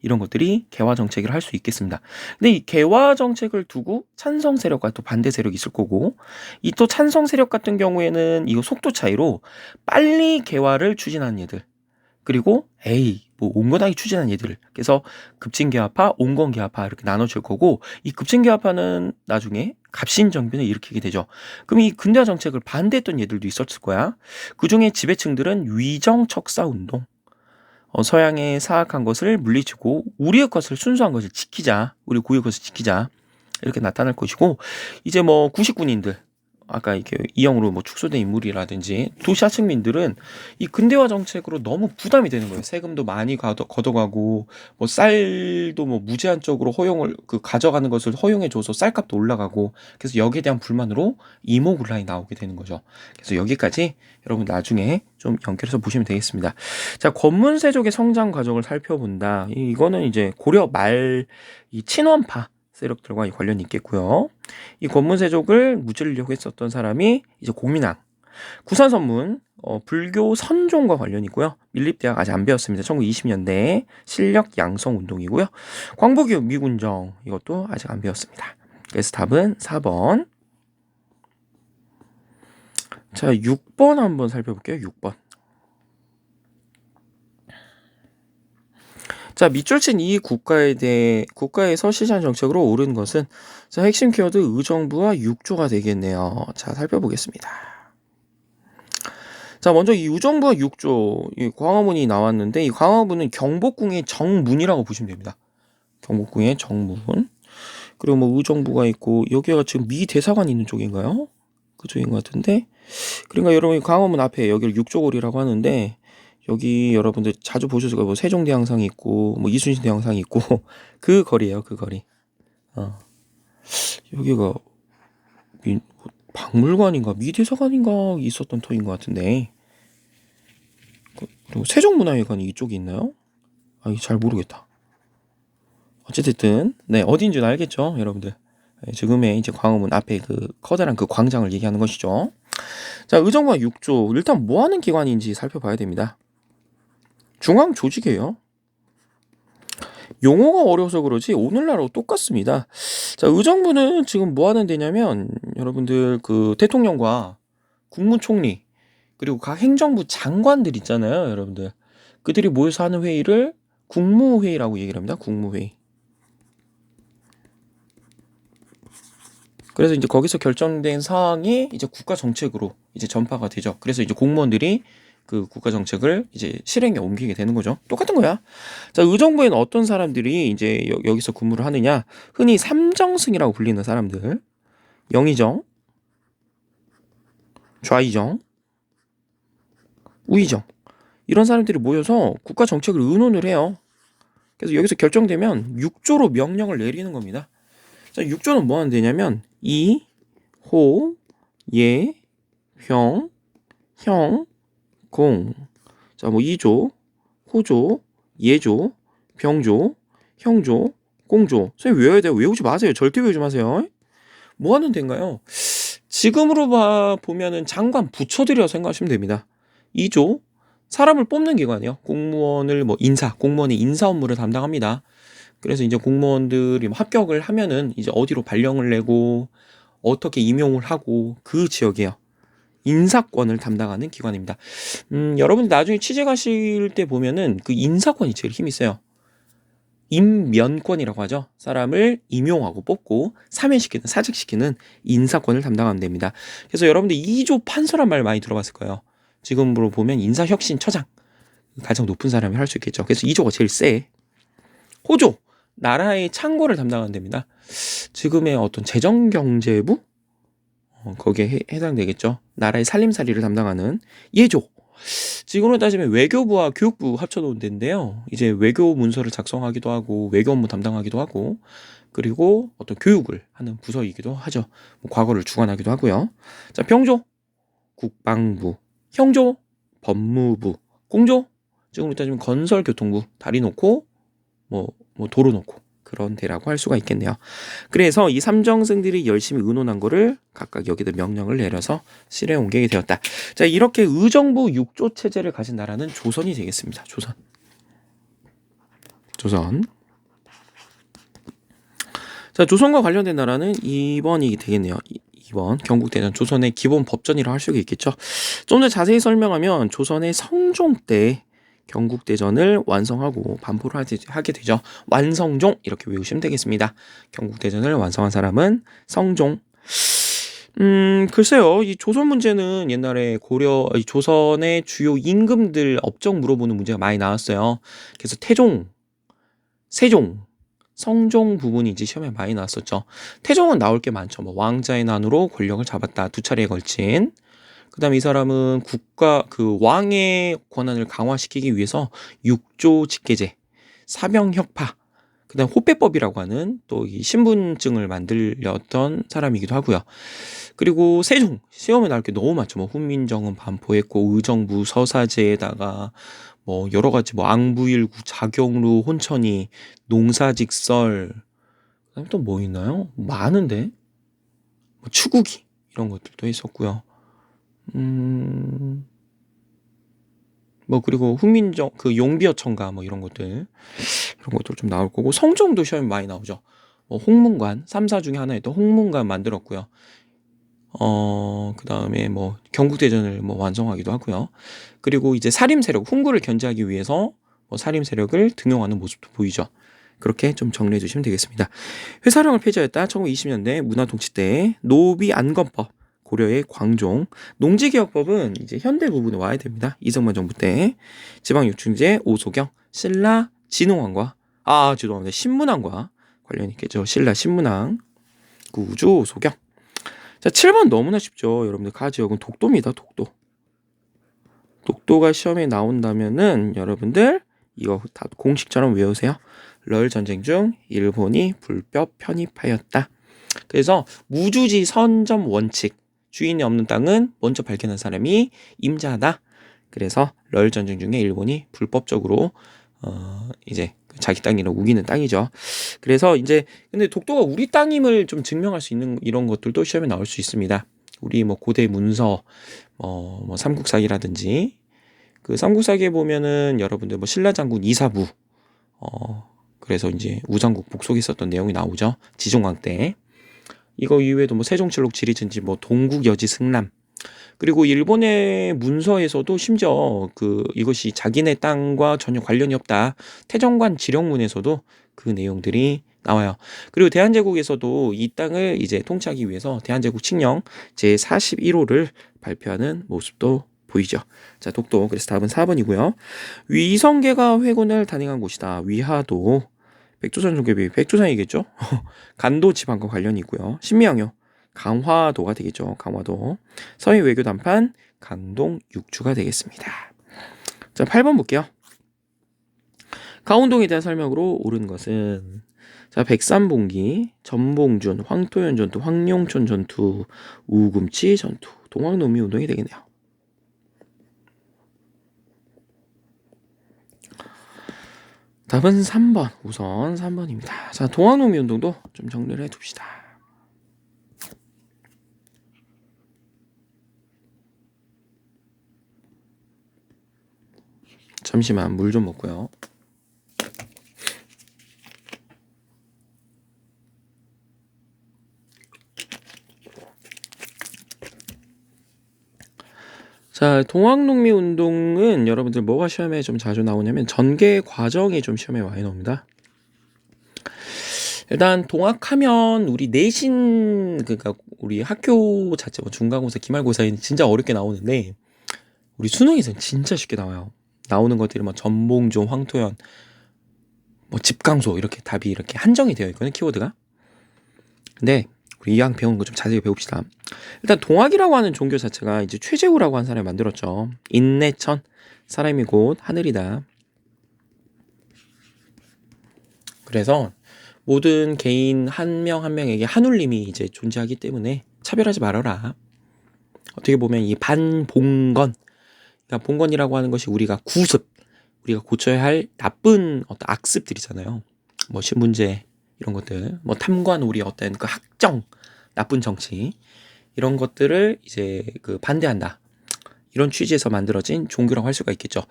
이런 것들이 개화 정책을 할 수 있겠습니다. 근데 이 개화 정책을 두고 찬성 세력과 또 반대 세력이 있을 거고, 이 또 찬성 세력 같은 경우에는 이거 속도 차이로 빨리 개화를 추진하는 얘들, 그리고 뭐 온건하게 추진한 얘들. 그래서 급진개화파, 온건개화파 이렇게 나눠질 거고, 이 급진개화파는 나중에 갑신정변을 일으키게 되죠. 그럼 이 근대화 정책을 반대했던 얘들도 있었을 거야. 그중에 지배층들은 위정척사운동, 서양의 사악한 것을 물리치고 우리의 것을 순수한 것을 지키자, 우리 고유의 것을 지키자, 이렇게 나타날 것이고, 이제 뭐 구식군인들, 아까 이렇게 이형으로 뭐 축소된 인물이라든지 도시 하층민들은 이 근대화 정책으로 너무 부담이 되는 거예요. 세금도 많이 걷어가고, 뭐 쌀도 뭐 무제한적으로 허용을 가져가는 것을 허용해줘서 쌀값도 올라가고, 그래서 여기에 대한 불만으로 이모군란이 나오게 되는 거죠. 그래서 여기까지 여러분 나중에 좀 연결해서 보시면 되겠습니다. 자, 권문세족의 성장 과정을 살펴본다. 이거는 이제 고려 말 이 친원파 세력들과 관련이 있겠고요. 이 권문세족을 무찌르려고 했었던 사람이 이제 공민왕, 구산선문, 불교 선종과 관련이 있고요. 밀립대학 아직 안 배웠습니다. 1920년대 실력 양성 운동이고요. 광복이후 미군정, 이것도 아직 안 배웠습니다. 그래서 답은 4번. 자, 6번 한번 살펴볼게요. 6번. 자, 밑줄친 이 국가에서 시장 정책으로 옳은 것은, 자, 핵심 키워드 의정부와 육조가 되겠네요. 자, 살펴보겠습니다. 자, 먼저 이 의정부와 육조, 이 광화문이 나왔는데, 이 광화문은 경복궁의 정문이라고 보시면 됩니다. 경복궁의 정문. 그리고 뭐 의정부가 있고, 여기가 지금 미 대사관이 있는 쪽인가요? 그쪽인 것 같은데. 그러니까 여러분이 광화문 앞에 여기를 육조거리라고 하는데, 여기 여러분들 자주 보셨을 거예요. 뭐 세종대왕상이 있고, 뭐 이순신대왕상이 있고, 그 거리예요, 그 거리. 여기가 박물관인가 미대사관인가 있었던 터인 것 같은데. 그리고 세종문화회관이 이쪽에 있나요? 잘 모르겠다. 어쨌든 네, 어딘 줄 알겠죠, 여러분들. 네, 지금의 이제 광화문 앞에 그 커다란 그 광장을 얘기하는 것이죠. 자, 의정부와 육조, 일단 뭐 하는 기관인지 살펴봐야 됩니다. 중앙 조직이에요. 용어가 어려워서 그러지 오늘날하고 똑같습니다. 자, 의정부는 지금 뭐 하는 데냐면, 여러분들 그 대통령과 국무총리, 그리고 각 행정부 장관들 있잖아요, 여러분들. 그들이 모여서 하는 회의를 국무회의라고 얘기를 합니다. 국무회의. 그래서 이제 거기서 결정된 사항이 이제 국가 정책으로 이제 전파가 되죠. 그래서 이제 공무원들이 그 국가 정책을 이제 실행에 옮기게 되는 거죠. 똑같은 거야. 자, 의정부에는 어떤 사람들이 이제 여기서 근무를 하느냐? 흔히 삼정승이라고 불리는 사람들. 영의정, 좌의정, 우의정. 이런 사람들이 모여서 국가 정책을 의논을 해요. 그래서 여기서 결정되면 육조로 명령을 내리는 겁니다. 자, 육조는 뭐 하는 데냐면 이, 호, 예, 형, 공. 자, 뭐 이조, 호조, 예조, 병조, 형조, 공조. 선생님 외워야 돼요. 외우지 마세요. 절대 외우지 마세요. 뭐 하는 데인가요? 지금으로 보면은 장관 부처들이라고 생각하시면 됩니다. 2조, 사람을 뽑는 기관이요. 공무원을 공무원의 인사 업무를 담당합니다. 그래서 이제 공무원들이 합격을 하면은 이제 어디로 발령을 내고 어떻게 임용을 하고 그 지역이에요. 인사권을 담당하는 기관입니다. 여러분 나중에 취재 가실 때 보면은 그 인사권이 제일 힘이 세요. 임면권이라고 하죠. 사람을 임용하고 뽑고 사면시키는, 사직시키는 인사권을 담당하면 됩니다. 그래서 여러분들 2조 판서란 말 많이 들어봤을 거예요. 지금으로 보면 인사혁신처장, 가장 높은 사람이 할 수 있겠죠. 그래서 2조가 제일 세. 호조, 나라의 창고를 담당하는 데입니다. 지금의 어떤 재정경제부? 거기에 해당되겠죠. 나라의 살림살이를 담당하는. 예조, 지금으로 따지면 외교부와 교육부 합쳐놓은 데인데요. 이제 외교 문서를 작성하기도 하고 외교 업무 담당하기도 하고, 그리고 어떤 교육을 하는 부서이기도 하죠. 과거를 주관하기도 하고요. 자, 병조, 국방부. 형조, 법무부. 공조, 지금으로 따지면 건설교통부. 다리 놓고 뭐 도로 놓고 그런 데라고 할 수가 있겠네요. 그래서 이 삼정승들이 열심히 의논한 거를 각각 여기다 명령을 내려서 실에 옮기게 되었다. 자, 이렇게 의정부 육조 체제를 가진 나라는 조선이 되겠습니다. 조선. 자, 조선과 관련된 나라는 2번이 되겠네요. 2번 경국대전, 조선의 기본 법전이라고 할 수가 있겠죠. 좀 더 자세히 설명하면 조선의 성종 때 경국대전을 완성하고 반포를 하게 되죠. 완성종 이렇게 외우시면 되겠습니다. 경국대전을 완성한 사람은 성종. 글쎄요. 이 조선 문제는 옛날에 조선의 주요 임금들 업적 물어보는 문제가 많이 나왔어요. 그래서 태종, 세종, 성종 부분이 이제 시험에 많이 나왔었죠. 태종은 나올 게 많죠. 뭐 왕자의 난으로 권력을 잡았다. 2차례에 걸친. 그다음에 이 사람은 왕의 권한을 강화시키기 위해서 육조 직계제, 사병혁파, 그다음 호패법이라고 하는 또 이 신분증을 만들었던 사람이기도 하고요. 그리고 세종 시험에 나올 게 너무 많죠. 뭐 훈민정음 반포했고 의정부 서사제에다가 뭐 여러 가지 뭐 앙부일구, 자경루, 혼천이, 농사직설, 그다음에 또 뭐 있나요? 많은데 뭐 추구기 이런 것들도 있었고요. 뭐 그리고 훈민정 용비어천가 뭐 이런 것들 좀 나올 거고 성종도 시험에 많이 나오죠. 뭐 홍문관 3사 중에 하나였던 홍문관 만들었고요. 그다음에 뭐 경국대전을 뭐 완성하기도 하고요. 그리고 이제 사림 세력 훈구를 견제하기 위해서 뭐 사림 세력을 등용하는 모습도 보이죠. 그렇게 좀 정리해 주시면 되겠습니다. 회사령을 폐지하였다. 1920년대 문화통치 때 노비 안건법, 고려의 광종, 농지개혁법은 이제 현대 부분에 와야 됩니다. 이승만 정부 때 지방육충제 오소경, 신라 진흥왕과 죄송합니다. 신문왕과 관련이 있겠죠. 신라 신문왕, 구주 오소경. 자, 7번 너무나 쉽죠. 여러분들 가지역은 독도입니다. 독도. 독도가 시험에 나온다면은 여러분들 이거 다 공식처럼 외우세요. 럴 전쟁 중 일본이 불법 편입하였다. 그래서 무주지 선점 원칙, 주인이 없는 땅은 먼저 발견한 사람이 임자다. 그래서 럴 전쟁 중에 일본이 불법적으로 이제 자기 땅이라고 우기는 땅이죠. 그래서 이제 근데 독도가 우리 땅임을 좀 증명할 수 있는 이런 것들도 시험에 나올 수 있습니다. 우리 뭐 고대 문서 뭐 삼국사기라든지 그 삼국사기에 보면은 여러분들 뭐 신라장군 이사부 그래서 이제 우정국 복속에 있었던 내용이 나오죠. 지종왕 때. 이거 이외에도 뭐 세종칠록 지리천지 뭐 동국여지 승남 그리고 일본의 문서에서도 심지어 이것이 자기네 땅과 전혀 관련이 없다. 태정관 지령문에서도 그 내용들이 나와요. 그리고 대한제국에서도 이 땅을 이제 통치하기 위해서 대한제국 칙령 제41호를 발표하는 모습도 보이죠. 자, 독도. 그래서 답은 4번이고요. 위성계가 회군을 단행한 곳이다. 위하도. 백두산 종교비 백두산이겠죠. 간도 지방과 관련이 있고요. 신미양요. 강화도가 되겠죠. 강화도. 서해 외교 단판 강동 육주가 되겠습니다. 자, 8번 볼게요. 가운동에 대한 설명으로 옳은 것은 자, 백삼봉기, 전봉준, 황토현 전투, 황룡촌 전투, 우금치 전투, 동학농민 운동이 되겠네요. 답은 3번. 우선 3번입니다. 자, 동학농민 운동도 좀 정리를 해둡시다. 잠시만 물 좀 먹고요. 자, 동학농민 운동은 여러분들 뭐가 시험에 좀 자주 나오냐면 전개 과정이 좀 시험에 많이 나옵니다. 일단 동학하면 우리 내신 그러니까 우리 학교 자체 뭐 중간고사, 기말고사에는 진짜 어렵게 나오는데 우리 수능에서는 진짜 쉽게 나와요. 나오는 것들이 뭐 전봉준, 황토현, 뭐 집강소 이렇게 답이 이렇게 한정이 되어 있거든요. 키워드가. 근데 우리 이왕 배우는 거 좀 자세히 배웁시다. 일단 동학이라고 하는 종교 자체가 이제 최재우라고 한 사람이 만들었죠. 인내천, 사람이 곧 하늘이다. 그래서 모든 개인 한 명 한 명에게 한울림이 이제 존재하기 때문에 차별하지 말아라. 어떻게 보면 이 반봉건, 그러니까 봉건이라고 하는 것이 우리가 구습, 우리가 고쳐야 할 나쁜 어떤 악습들이잖아요. 뭐 신문제 이런 것들, 뭐 탐관 우리 어떤 그 학정, 나쁜 정치 이런 것들을 이제 반대한다. 이런 취지에서 만들어진 종교라고 할 수가 있겠죠.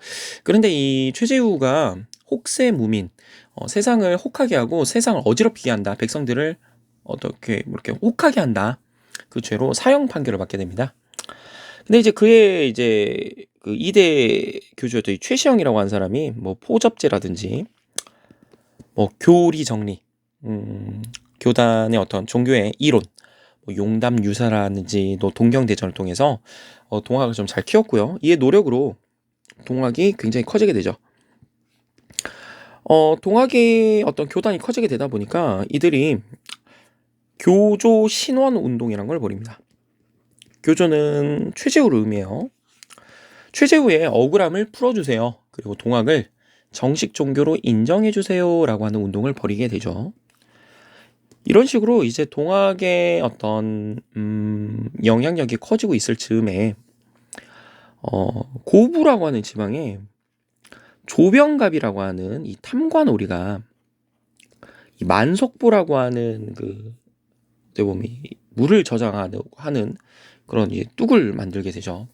그런데 이 최재우가 혹세무민, 세상을 혹하게 하고 세상을 어지럽히게 한다. 백성들을 어떻게 이렇게 혹하게 한다. 그 죄로 사형 판결을 받게 됩니다. 근데 이제 그의 이제 그 이대 교주였던 이 최시영이라고 하는 사람이 뭐 포접제라든지 뭐 교리 정리, 교단의 어떤 종교의 이론, 뭐 용담 유사라든지 또 동경대전을 통해서 동학을 좀 잘 키웠고요. 이의 노력으로 동학이 굉장히 커지게 되죠. 동학의 어떤 교단이 커지게 되다 보니까 이들이 교조 신원 운동이라는 걸 벌입니다. 교조는 최재우를 의미해요. 최재우의 억울함을 풀어주세요. 그리고 동학을 정식 종교로 인정해주세요 라고 하는 운동을 벌이게 되죠. 이런 식으로 이제 동학의 어떤 영향력이 커지고 있을 즈음에 고부라고 하는 지방에 조병갑이라고 하는 이 탐관오리가 이 만석보라고 하는 그 어떻게 보면 물을 저장하는 그런 이제 뚝을 만들게 되죠.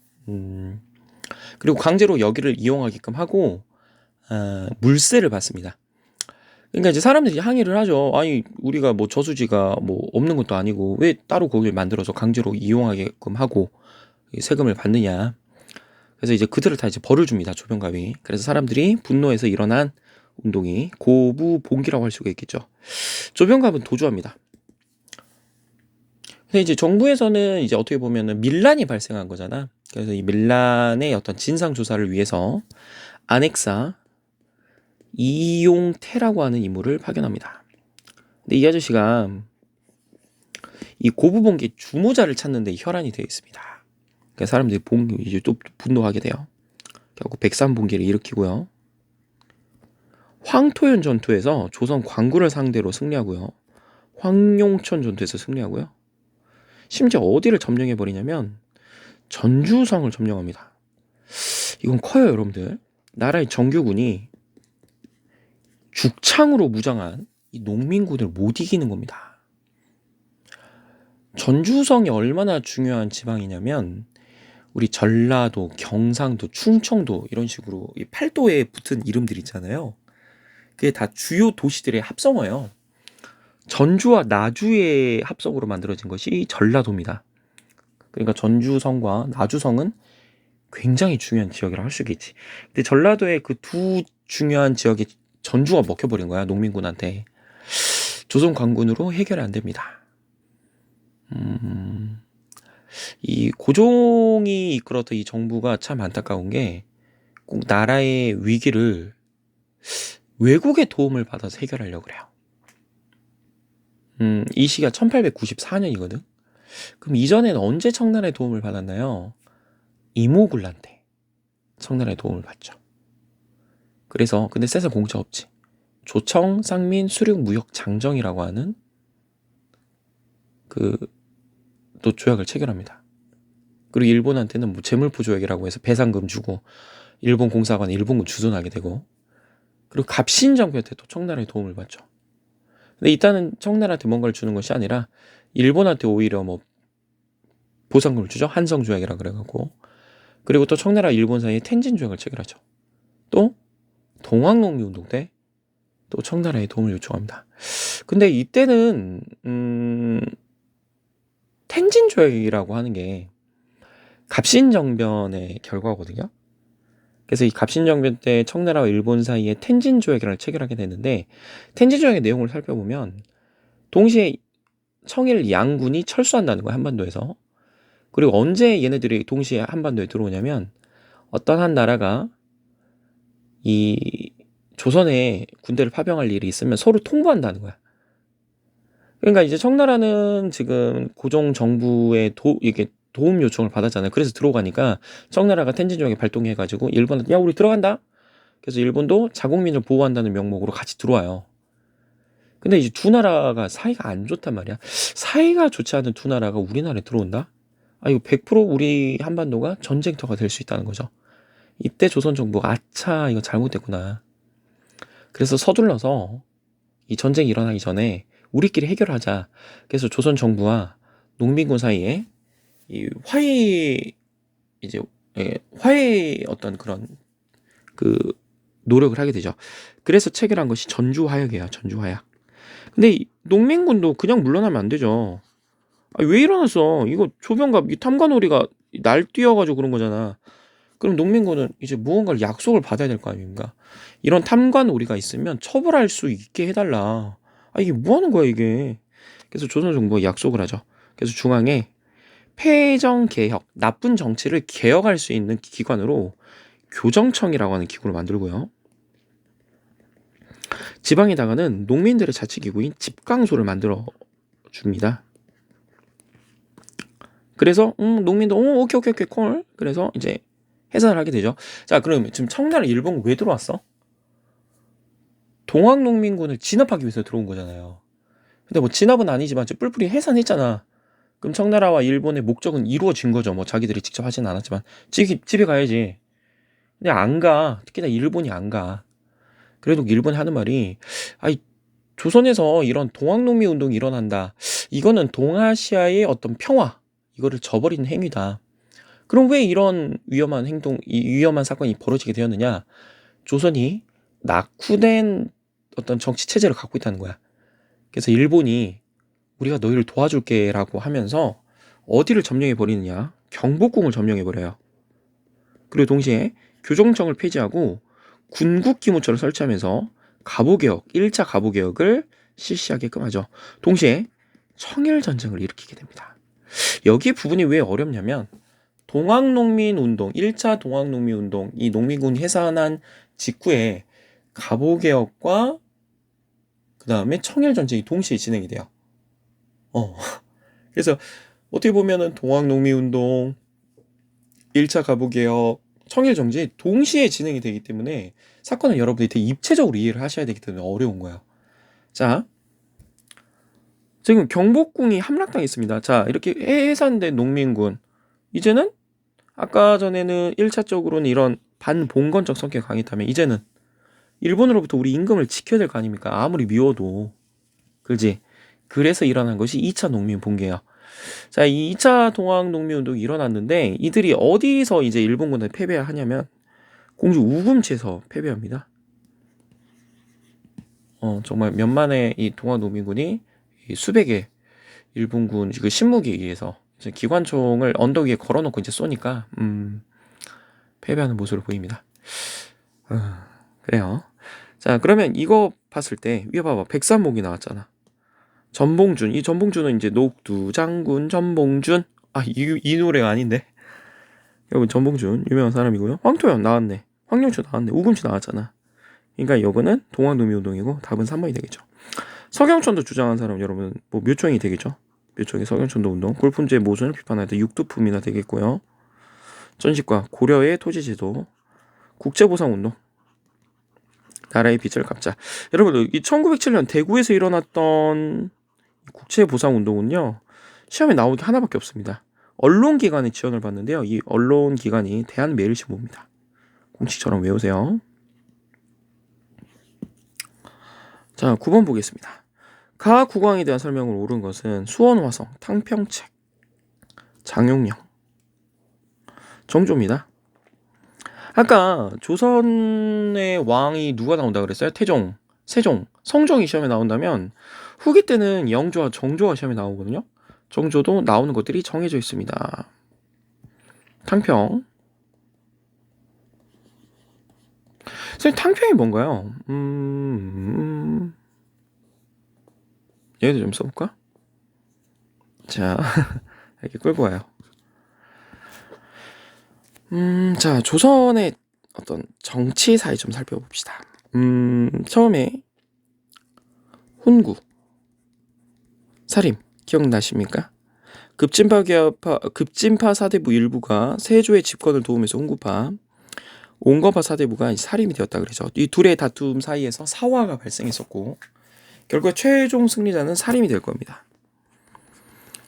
그리고 강제로 여기를 이용하게끔 하고 물세를 받습니다. 그러니까 이제 사람들이 항의를 하죠. 아니 우리가 뭐 저수지가 뭐 없는 것도 아니고 왜 따로 거기를 만들어서 강제로 이용하게끔 하고 세금을 받느냐. 그래서 이제 그들을 다 이제 벌을 줍니다. 조병갑이. 그래서 사람들이 분노해서 일어난 운동이 고부봉기라고 할 수가 있겠죠. 조병갑은 도주합니다. 근데 이제 정부에서는 이제 어떻게 보면은 밀란이 발생한 거잖아. 그래서 이 밀란의 어떤 진상 조사를 위해서 안핵사 이용태라고 하는 인물을 파견합니다. 근데 이 아저씨가 이 고부봉기 주모자를 찾는데 혈안이 되어 있습니다. 그러니까 사람들이 이제 또 분노하게 돼요. 결국 백삼봉기를 일으키고요. 황토현 전투에서 조선 광구를 상대로 승리하고요. 황룡천 전투에서 승리하고요. 심지어 어디를 점령해 버리냐면 전주성을 점령합니다. 이건 커요, 여러분들. 나라의 정규군이 죽창으로 무장한 이 농민군을 못 이기는 겁니다. 전주성이 얼마나 중요한 지방이냐면 우리 전라도, 경상도, 충청도 이런 식으로 이 팔도에 붙은 이름들 있잖아요. 그게 다 주요 도시들의 합성어예요. 전주와 나주의 합성으로 만들어진 것이 전라도입니다. 그러니까 전주성과 나주성은 굉장히 중요한 지역이라고 할 수 있겠지. 근데 전라도의 그 두 중요한 지역에 전주가 먹혀버린 거야, 농민군한테. 조선 관군으로 해결이 안 됩니다. 이 고종이 이끌었던 이 정부가 참 안타까운 게 꼭 나라의 위기를 외국의 도움을 받아서 해결하려고 그래요. 이 시기가 1894년이거든. 그럼 이전에는 언제 청나라의 도움을 받았나요? 이모군란 때 청나라의 도움을 받죠. 그래서 근데 쎄서 공짜 없지. 조청, 쌍민, 수륙, 무역, 장정이라고 하는 그 또 조약을 체결합니다. 그리고 일본한테는 뭐 재물포 조약이라고 해서 배상금 주고 일본 공사관에 일본군 주둔하게 되고 그리고 갑신정부한테 또 청나라의 도움을 받죠. 근데 이따는 청나라한테 뭔가를 주는 것이 아니라 일본한테 오히려 뭐 보상금을 주죠. 한성 조약이라 그래갖고 그리고 또 청나라 일본 사이에 텐진 조약을 체결하죠. 또 동학농민 운동 때 또 청나라의 도움을 요청합니다. 근데 이때는 텐진 조약이라고 하는 게 갑신정변의 결과거든요. 그래서 이 갑신정변 때 청나라와 일본 사이에 텐진 조약이라는 체결하게 되는데 텐진 조약의 내용을 살펴보면 동시에 청일 양군이 철수한다는 거예요. 한반도에서. 그리고 언제 얘네들이 동시에 한반도에 들어오냐면 어떤 한 나라가 이 조선에 군대를 파병할 일이 있으면 서로 통보한다는 거야. 그러니까 이제 청나라는 지금 고종 정부의 이게 도움 요청을 받았잖아요. 그래서 들어가니까 청나라가 텐진 조약에 발동해가지고 일본한테 야 우리 들어간다. 그래서 일본도 자국민을 보호한다는 명목으로 같이 들어와요. 근데 이제 두 나라가 사이가 안 좋단 말이야. 사이가 좋지 않은 두 나라가 우리나라에 들어온다? 아 이거 100% 우리 한반도가 전쟁터가 될 수 있다는 거죠. 이때 조선 정부가 아차 이거 잘못됐구나. 그래서 서둘러서 이 전쟁이 일어나기 전에 우리끼리 해결하자. 그래서 조선 정부와 농민군 사이에 이 화해 어떤 그런 그 노력을 하게 되죠. 그래서 체결한 것이 전주화약이에요. 전주화약. 근데 이 농민군도 그냥 물러나면 안 되죠. 왜 일어났어? 이거 조병갑 이 탐관오리가 날 뛰어가지고 그런 거잖아. 그럼 농민군은 이제 무언가를 약속을 받아야 될 거 아닙니까? 이런 탐관 오리가 있으면 처벌할 수 있게 해달라. 아, 이게 뭐 하는 거야, 이게. 그래서 조선정부가 약속을 하죠. 그래서 중앙에 폐정 개혁, 나쁜 정치를 개혁할 수 있는 기관으로 교정청이라고 하는 기구를 만들고요. 지방에다가는 농민들의 자치기구인 집강소를 만들어 줍니다. 그래서 농민도 오케이 오케이 오케이 콜. 그래서 이제 해산을 하게 되죠. 자, 그럼 지금 청나라 일본 왜 들어왔어? 동학농민군을 진압하기 위해서 들어온 거잖아요. 근데 뭐 진압은 아니지만 지금 뿔뿔이 해산했잖아. 그럼 청나라와 일본의 목적은 이루어진 거죠. 뭐 자기들이 직접 하지는 않았지만 집에 가야지. 근데 안 가. 특히나 일본이 안 가. 그래도 일본이 하는 말이 아이 조선에서 이런 동학농민 운동이 일어난다. 이거는 동아시아의 어떤 평화 이거를 저버리는 행위다. 그럼 왜 이런 위험한 행동, 이 위험한 사건이 벌어지게 되었느냐? 조선이 낙후된 어떤 정치 체제를 갖고 있다는 거야. 그래서 일본이 우리가 너희를 도와줄게라고 하면서 어디를 점령해 버리느냐? 경복궁을 점령해 버려요. 그리고 동시에 교정청을 폐지하고 군국기무처를 설치하면서 갑오개혁, 1차 갑오개혁을 실시하게끔 하죠. 동시에 청일전쟁을 일으키게 됩니다. 여기 부분이 왜 어렵냐면 동학농민운동, 1차 동학농민운동, 이 농민군 해산한 직후에 갑오개혁과 그 다음에 청일전쟁이 동시에 진행이 돼요. 그래서 어떻게 보면은 동학농민운동, 1차 갑오개혁, 청일정쟁이 동시에 진행이 되기 때문에 사건을 여러분들이 되게 입체적으로 이해를 하셔야 되기 때문에 어려운 거예요. 자, 지금 경복궁이 함락당했습니다. 자, 이렇게 해산된 농민군. 이제는 아까 전에는 1차적으로는 이런 반봉건적 성격이 강했다면 이제는 일본으로부터 우리 임금을 지켜야 될 거 아닙니까? 아무리 미워도. 그지? 그래서 일어난 것이 2차 농민 붕괴야. 자, 이 2차 동학농민운동이 일어났는데 이들이 어디서 이제 일본군에 패배하냐면 공주 우금치에서 패배합니다. 정말 몇만의 이 동학농민군이 수백의 일본군 그 신무기에 의해서 이제 기관총을 언덕 위에 걸어놓고 이제 쏘니까 패배하는 모습을 보입니다. 그래요. 자, 그러면 이거 봤을 때 위에 봐봐. 백산목이 나왔잖아. 전봉준. 이 전봉준은 이제 녹두장군 전봉준. 아, 이 노래가 아닌데. 여러분 전봉준 유명한 사람이고요. 황토현 나왔네. 황룡초 나왔네. 우금치 나왔잖아. 그러니까 이거는 동학농민운동이고 답은 3번이 되겠죠. 석영천도 주장한 사람 여러분 뭐 묘총이 되겠죠. 묘총이 석영천도 운동. 골품제 모순을 비판할 때 육두품이나 되겠고요. 전식과 고려의 토지제도. 국제보상운동. 나라의 빚을 갚자. 여러분 이 1907년 대구에서 일어났던 국제보상운동은요. 시험에 나오는 게 하나밖에 없습니다. 언론기관의 지원을 받는데요. 이 언론기관이 대한매일신문입니다. 공식처럼 외우세요. 자, 9번 보겠습니다. 가 국왕에 대한 설명을 옳은 것은 수원화성, 탕평책, 장용령, 정조입니다. 아까 조선의 왕이 누가 나온다 그랬어요? 태종, 세종, 성종이 시험에 나온다면 후기 때는 영조와 정조가 시험에 나오거든요. 정조도 나오는 것들이 정해져 있습니다. 탕평. 선생님 탕평이 뭔가요? 얘도 좀 써볼까? 자, 이렇게 끌고 와요. 자, 조선의 어떤 정치사에 좀 살펴봅시다. 처음에 훈구, 살인 기억나십니까? 급진파 사대부 일부가 세조의 집권을 도우면서 훈구파, 온거파 사대부가 살인이 되었다 그러죠. 이 둘의 다툼 사이에서 사화가 발생했었고 결국 최종 승리자는 살인이 될 겁니다.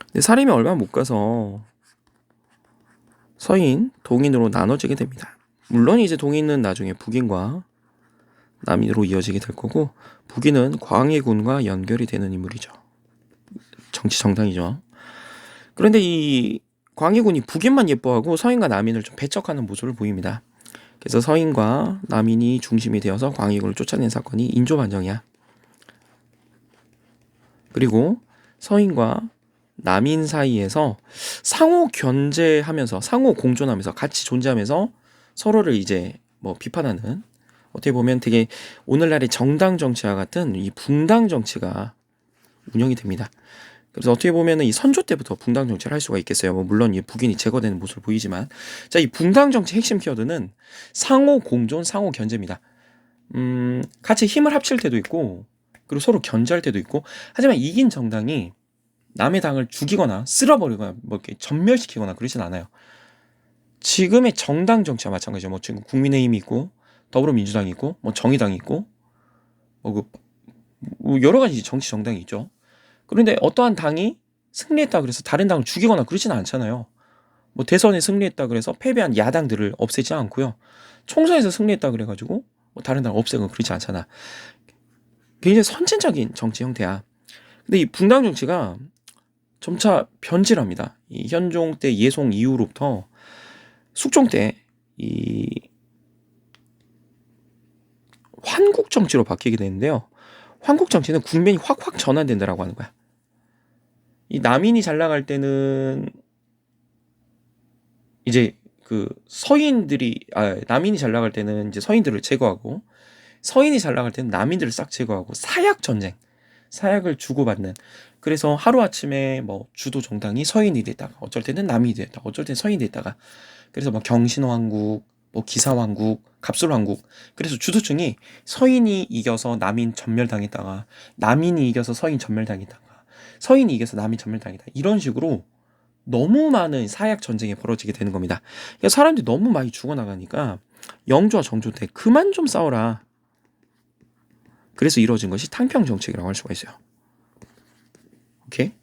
근데 살인이 얼마 못 가서 서인, 동인으로 나눠지게 됩니다. 물론 이제 동인은 나중에 북인과 남인으로 이어지게 될 거고 북인은 광해군과 연결이 되는 인물이죠. 정치 정당이죠. 그런데 이 광해군이 북인만 예뻐하고 서인과 남인을 좀 배척하는 모습을 보입니다. 그래서 서인과 남인이 중심이 되어서 광해군을 쫓아낸 사건이 인조반정이야. 그리고 서인과 남인 사이에서 상호 견제하면서 상호 공존하면서 같이 존재하면서 서로를 이제 뭐 비판하는, 어떻게 보면 되게 오늘날의 정당 정치와 같은 이 붕당 정치가 운영이 됩니다. 그래서 어떻게 보면은 이 선조 때부터 붕당 정치를 할 수가 있겠어요. 뭐 물론 이 북인이 제거되는 모습을 보이지만, 자, 이 붕당 정치 핵심 키워드는 상호 공존, 상호 견제입니다. 같이 힘을 합칠 때도 있고, 그리고 서로 견제할 때도 있고, 하지만 이긴 정당이 남의 당을 죽이거나 쓸어버리거나 뭐 이렇게 전멸시키거나 그러진 않아요. 지금의 정당 정치와 마찬가지죠. 뭐 지금 국민의힘이 있고, 더불어민주당이 있고, 뭐 정의당이 있고, 뭐 여러 가지 정치 정당이 있죠. 그런데 어떠한 당이 승리했다 그래서 다른 당을 죽이거나 그러지는 않잖아요. 뭐 대선에 승리했다 그래서 패배한 야당들을 없애지 않고요. 총선에서 승리했다 그래가지고 뭐 다른 당을 없애고 그러지 않잖아. 굉장히 선진적인 정치 형태야. 근데 이 붕당 정치가 점차 변질합니다. 이 현종 때 예송 이후로부터 숙종 때 이 환국 정치로 바뀌게 되는데요. 환국 정치는 국면이 확확 전환된다라고 하는 거야. 이 남인이 잘 나갈 때는 이제 그 서인들이, 남인이 잘 나갈 때는 이제 서인들을 제거하고, 서인이 잘 나갈 때는 남인들을 싹 제거하고 사약 전쟁, 사약을 주고받는. 그래서 하루아침에 뭐 주도 정당이 서인이 됐다가, 어쩔 때는 남인이 됐다가, 어쩔 때는 서인이 됐다가, 그래서 뭐 경신왕국, 뭐 기사왕국, 갑술왕국. 그래서 주도층이 서인이 이겨서 남인 전멸당했다가, 남인이 이겨서 서인 전멸당했다가, 서인이 이겨서 남인 전멸당했다. 이런 식으로 너무 많은 사약 전쟁이 벌어지게 되는 겁니다. 그러니까 사람들이 너무 많이 죽어나가니까 영조와 정조 때 그만 좀 싸워라. 그래서 이루어진 것이 탕평 정책이라고 할 수가 있어요. 오케이?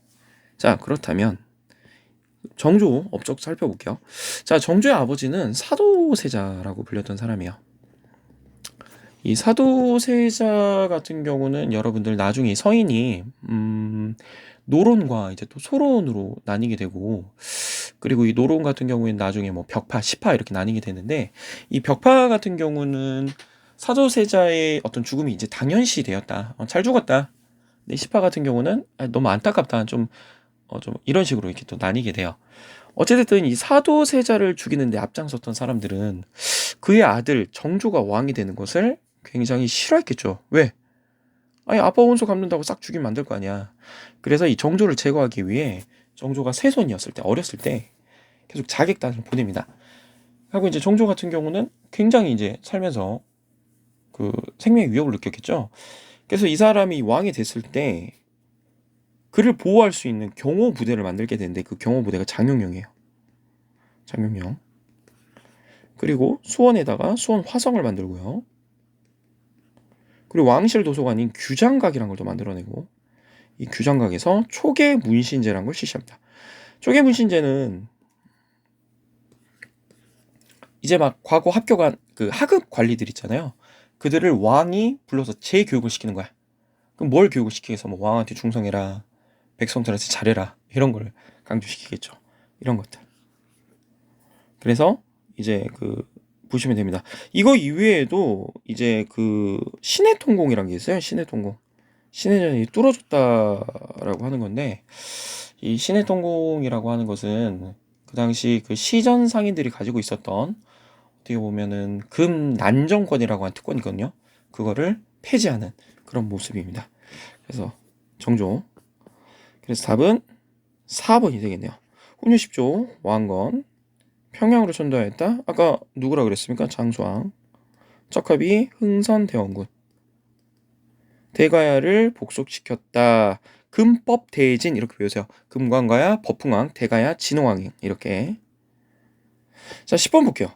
자, 그렇다면 정조 업적 살펴볼게요. 자, 정조의 아버지는 사도세자라고 불렸던 사람이에요. 이 사도세자 같은 경우는 여러분들 나중에 서인이 노론과 이제 또 소론으로 나뉘게 되고, 그리고 이 노론 같은 경우에는 나중에 뭐 벽파, 시파 이렇게 나뉘게 되는데, 이 벽파 같은 경우는 사도세자의 어떤 죽음이 이제 당연시 되었다. 잘 죽었다. 근데 시파 같은 경우는 너무 안타깝다. 좀 이런 식으로 이렇게 또 나뉘게 돼요. 어쨌든 이 사도세자를 죽이는데 앞장섰던 사람들은 그의 아들 정조가 왕이 되는 것을 굉장히 싫어했겠죠. 왜? 아니, 아빠 원수 갚는다고 싹 죽이면 안 될 거 아니야. 그래서 이 정조를 제거하기 위해 정조가 세손이었을 때, 어렸을 때 계속 자객단을 보냅니다. 하고 이제 정조 같은 경우는 굉장히 이제 살면서 그 생명의 위협을 느꼈겠죠. 그래서 이 사람이 왕이 됐을 때 그를 보호할 수 있는 경호 부대를 만들게 되는데, 그 경호 부대가 장영영이에요. 장영영. 그리고 수원에다가 수원 화성을 만들고요. 그리고 왕실 도서관인 규장각이라는 걸 또 만들어내고, 이 규장각에서 초계 문신제라는 걸 실시합니다. 초계 문신제는 이제 막 과거 합격한 그 하급 관리들 있잖아요. 그들을 왕이 불러서 재교육을 시키는 거야. 그럼 뭘 교육을 시키겠어? 뭐 왕한테 충성해라, 백성들한테 잘해라, 이런 걸 강조시키겠죠. 이런 것들. 그래서 이제 그 보시면 됩니다. 이거 이외에도 이제 그 신해통공이라는 게 있어요. 신해통공. 신해전이 뚫어졌다라고 하는 건데, 이 신해통공이라고 하는 것은 그 당시 그 시전 상인들이 가지고 있었던, 어떻게 보면은 금난정권이라고 하는 특권이거든요. 그거를 폐지하는 그런 모습입니다. 그래서 정조. 그래서 답은 4번이 되겠네요. 훈유 10조 왕건 평양으로 전도하였다. 아까 누구라 그랬습니까? 장수왕. 척합이 흥선대원군. 대가야를 복속시켰다. 금법 대진 이렇게 배우세요. 금관가야, 법흥왕, 대가야, 진흥왕 이렇게. 자, 10번 볼게요.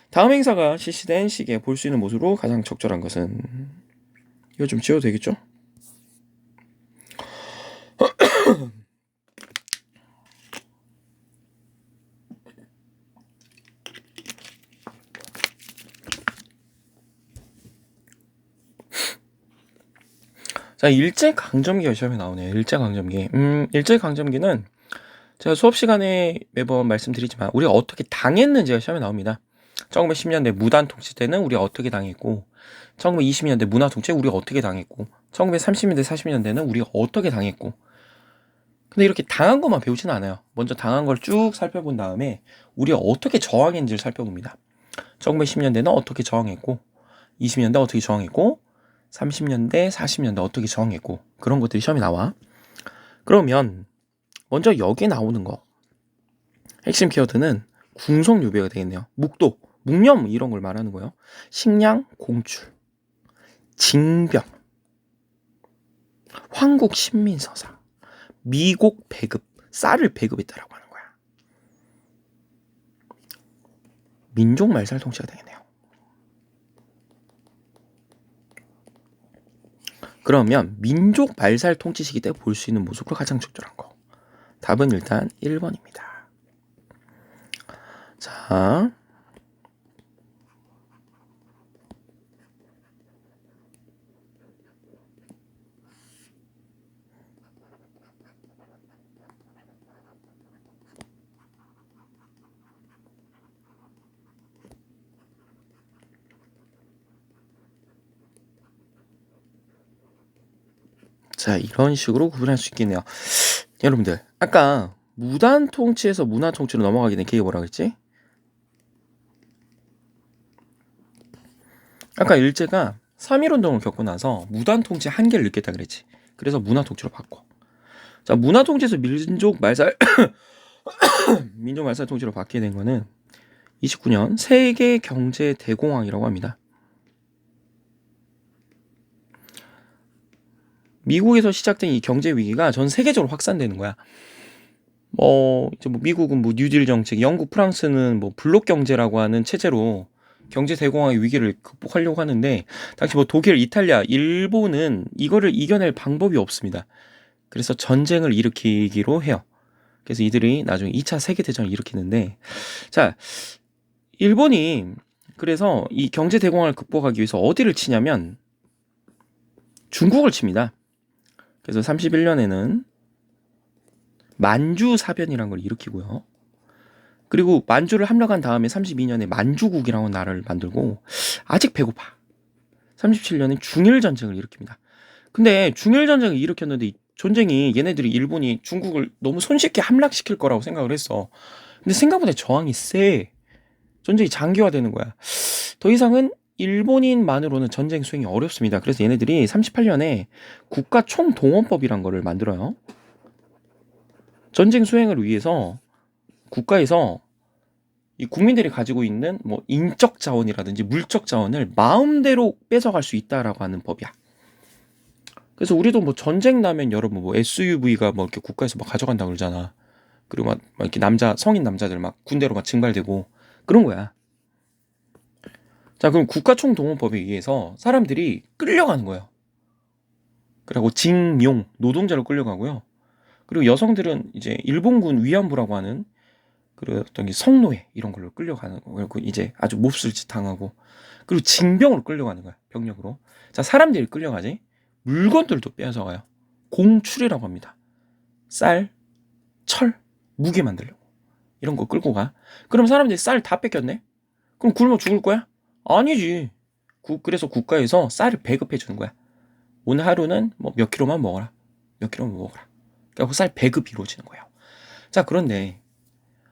다음 행사가 실시된 시기에 볼 수 있는 모습으로 가장 적절한 것은, 이거 좀 지워도 되겠죠? 자, 일제강점기가 시험에 나오네요. 일제강점기. 일제강점기는 제가 수업 시간에 매번 말씀드리지만 우리가 어떻게 당했는지가 시험에 나옵니다. 1910년대 무단 통치 때는 우리가 어떻게 당했고, 1920년대 문화 통치 우리가 어떻게 당했고, 1930년대 40년대는 우리가 어떻게 당했고. 근데 이렇게 당한 것만 배우지는 않아요. 먼저 당한 걸 쭉 살펴본 다음에 우리가 어떻게 저항했는지를 살펴봅니다. 1910년대는 어떻게 저항했고 20년대 어떻게 저항했고 30년대, 40년대 어떻게 저항했고 그런 것들이 시험에 나와. 그러면 먼저 여기 나오는 거 핵심 키워드는 궁성유배가 되겠네요. 묵도, 묵념 이런 걸 말하는 거예요. 식량 공출, 징병, 황국 신민서사, 미국 배급, 쌀을 배급했다라고 하는 거야. 민족 말살 통치가 되겠네요. 그러면 민족 말살 통치 시기 때 볼 수 있는 모습으로 가장 적절한 거. 답은 일단 1번입니다. 자, 이런 식으로 구분할 수 있겠네요. 여러분들, 아까 무단 통치에서 문화 통치로 넘어가게 된 계기가 뭐라 그랬지? 아까 일제가 3.1운동을 겪고 나서 무단 통치 한계를 느꼈다 그랬지. 그래서 문화 통치로 바꿔. 자, 문화 통치에서 민족 말살 민족 말살 통치로 바뀌게 된 거는 29년 세계 경제 대공황이라고 합니다. 미국에서 시작된 이 경제 위기가 전 세계적으로 확산되는 거야. 이제 미국은 뉴딜 정책, 영국, 프랑스는 블록 경제라고 하는 체제로 경제 대공황의 위기를 극복하려고 하는데, 당시 독일, 이탈리아, 일본은 이거를 이겨낼 방법이 없습니다. 그래서 전쟁을 일으키기로 해요. 그래서 이들이 나중에 2차 세계대전을 일으키는데, 자, 일본이 그래서 이 경제 대공황을 극복하기 위해서 어디를 치냐면 중국을 칩니다. 그래서 31년에는 만주 사변이라는 걸 일으키고요. 그리고 만주를 함락한 다음에 32년에 만주국이라는 나라를 만들고, 아직 배고파. 37년에 중일전쟁을 일으킵니다. 근데 중일전쟁을 일으켰는데 이 전쟁이 얘네들이 일본이 중국을 너무 손쉽게 함락시킬 거라고 생각을 했어. 근데 생각보다 저항이 세. 전쟁이 장기화되는 거야. 더 이상은 일본인만으로는 전쟁 수행이 어렵습니다. 그래서 얘네들이 38년에 국가 총동원법이란 거를 만들어요. 전쟁 수행을 위해서 국가에서 이 국민들이 가지고 있는 인적 자원이라든지 물적 자원을 마음대로 뺏어갈 수 있다라고 하는 법이야. 그래서 우리도 전쟁 나면 여러분 SUV가 이렇게 국가에서 가져간다고 그러잖아. 그리고 막 이렇게 성인 남자들 군대로 징발되고 그런 거야. 자, 그럼 국가총동원법에 의해서 사람들이 끌려가는 거예요. 그리고 징용, 노동자로 끌려가고요. 그리고 여성들은 이제 일본군 위안부라고 하는 어떤 성노예 이런 걸로 끌려가는 거예요. 이제 아주 몹쓸 짓 당하고, 그리고 징병으로 끌려가는 거야. 병력으로. 자, 사람들이 끌려가지. 물건들도 빼앗아가요. 공출이라고 합니다. 쌀, 철, 무기 만들려고 이런 거 끌고 가. 그럼 사람들이 쌀 다 뺏겼네. 그럼 굶어 죽을 거야? 아니지. 그래서 국가에서 쌀을 배급해 주는 거야. 오늘 하루는 몇 킬로만 먹어라. 몇 킬로만 먹어라. 그러니까 쌀 배급이 이루어지는 거예요. 자, 그런데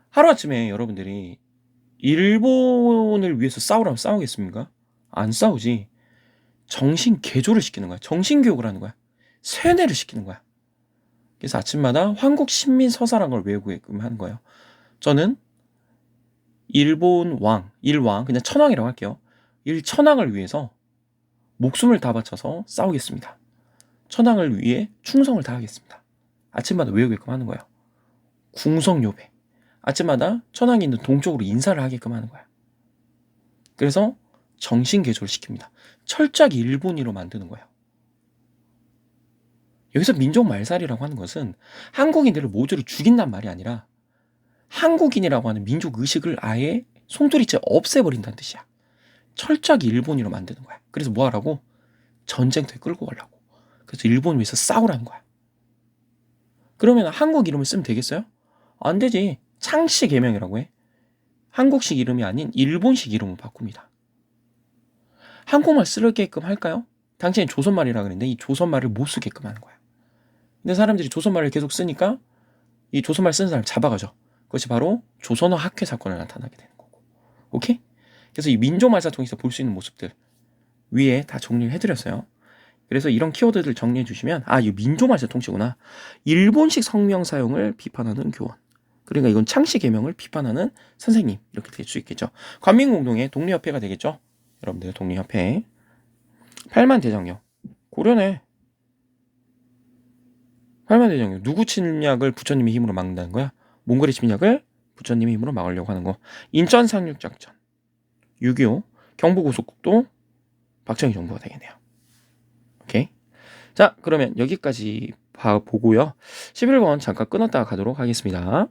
하루아침에 여러분들이 일본을 위해서 싸우라면 싸우겠습니까? 안 싸우지. 정신 개조를 시키는 거야. 정신 교육을 하는 거야. 세뇌를 시키는 거야. 그래서 아침마다 한국 신민 서사라는 걸 외우게끔 하는 거예요. 저는 일본 일왕, 그냥 천황이라고 할게요. 일천황을 위해서 목숨을 다 바쳐서 싸우겠습니다. 천황을 위해 충성을 다하겠습니다. 아침마다 외우게끔 하는 거예요. 궁성요배. 아침마다 천황이 있는 동쪽으로 인사를 하게끔 하는 거야. 그래서 정신개조를 시킵니다. 철저하게 일본이로 만드는 거예요. 여기서 민족 말살이라고 하는 것은 한국인들을 모조리 죽인단 말이 아니라 한국인이라고 하는 민족 의식을 아예 송두리째 없애버린다는 뜻이야. 철저하게 일본이로 만드는 거야. 그래서 뭐 하라고? 전쟁터에 끌고 가려고. 그래서 일본 위해서 싸우라는 거야. 그러면 한국 이름을 쓰면 되겠어요? 안 되지. 창씨 개명이라고 해. 한국식 이름이 아닌 일본식 이름을 바꿉니다. 한국말 쓰게끔 할까요? 당시엔 조선말이라 그랬는데 이 조선말을 못 쓰게끔 하는 거야. 근데 사람들이 조선말을 계속 쓰니까 이 조선말 쓰는 사람을 잡아가죠. 그것이 바로 조선어 학회 사건을 나타나게 되는 거고. 오케이? 그래서 이 민족말살통에서 볼 수 있는 모습들 위에 다 정리를 해드렸어요. 그래서 이런 키워드들 정리해 주시면 이거 민족말살통치구나. 일본식 성명 사용을 비판하는 교원. 그러니까 이건 창씨 개명을 비판하는 선생님 이렇게 될 수 있겠죠. 관민공동의 독립협회가 되겠죠. 여러분들 독립협회. 팔만대장경 고려네. 팔만대장경 누구 침략을 부처님의 힘으로 막는다는 거야? 몽골의 침략을 부처님의 힘으로 막으려고 하는 거. 인천 상륙작전 6.25 경부고속국도 박정희 정부가 되겠네요. 오케이. 자, 그러면 여기까지 보고요. 11번 잠깐 끊었다가 가도록 하겠습니다.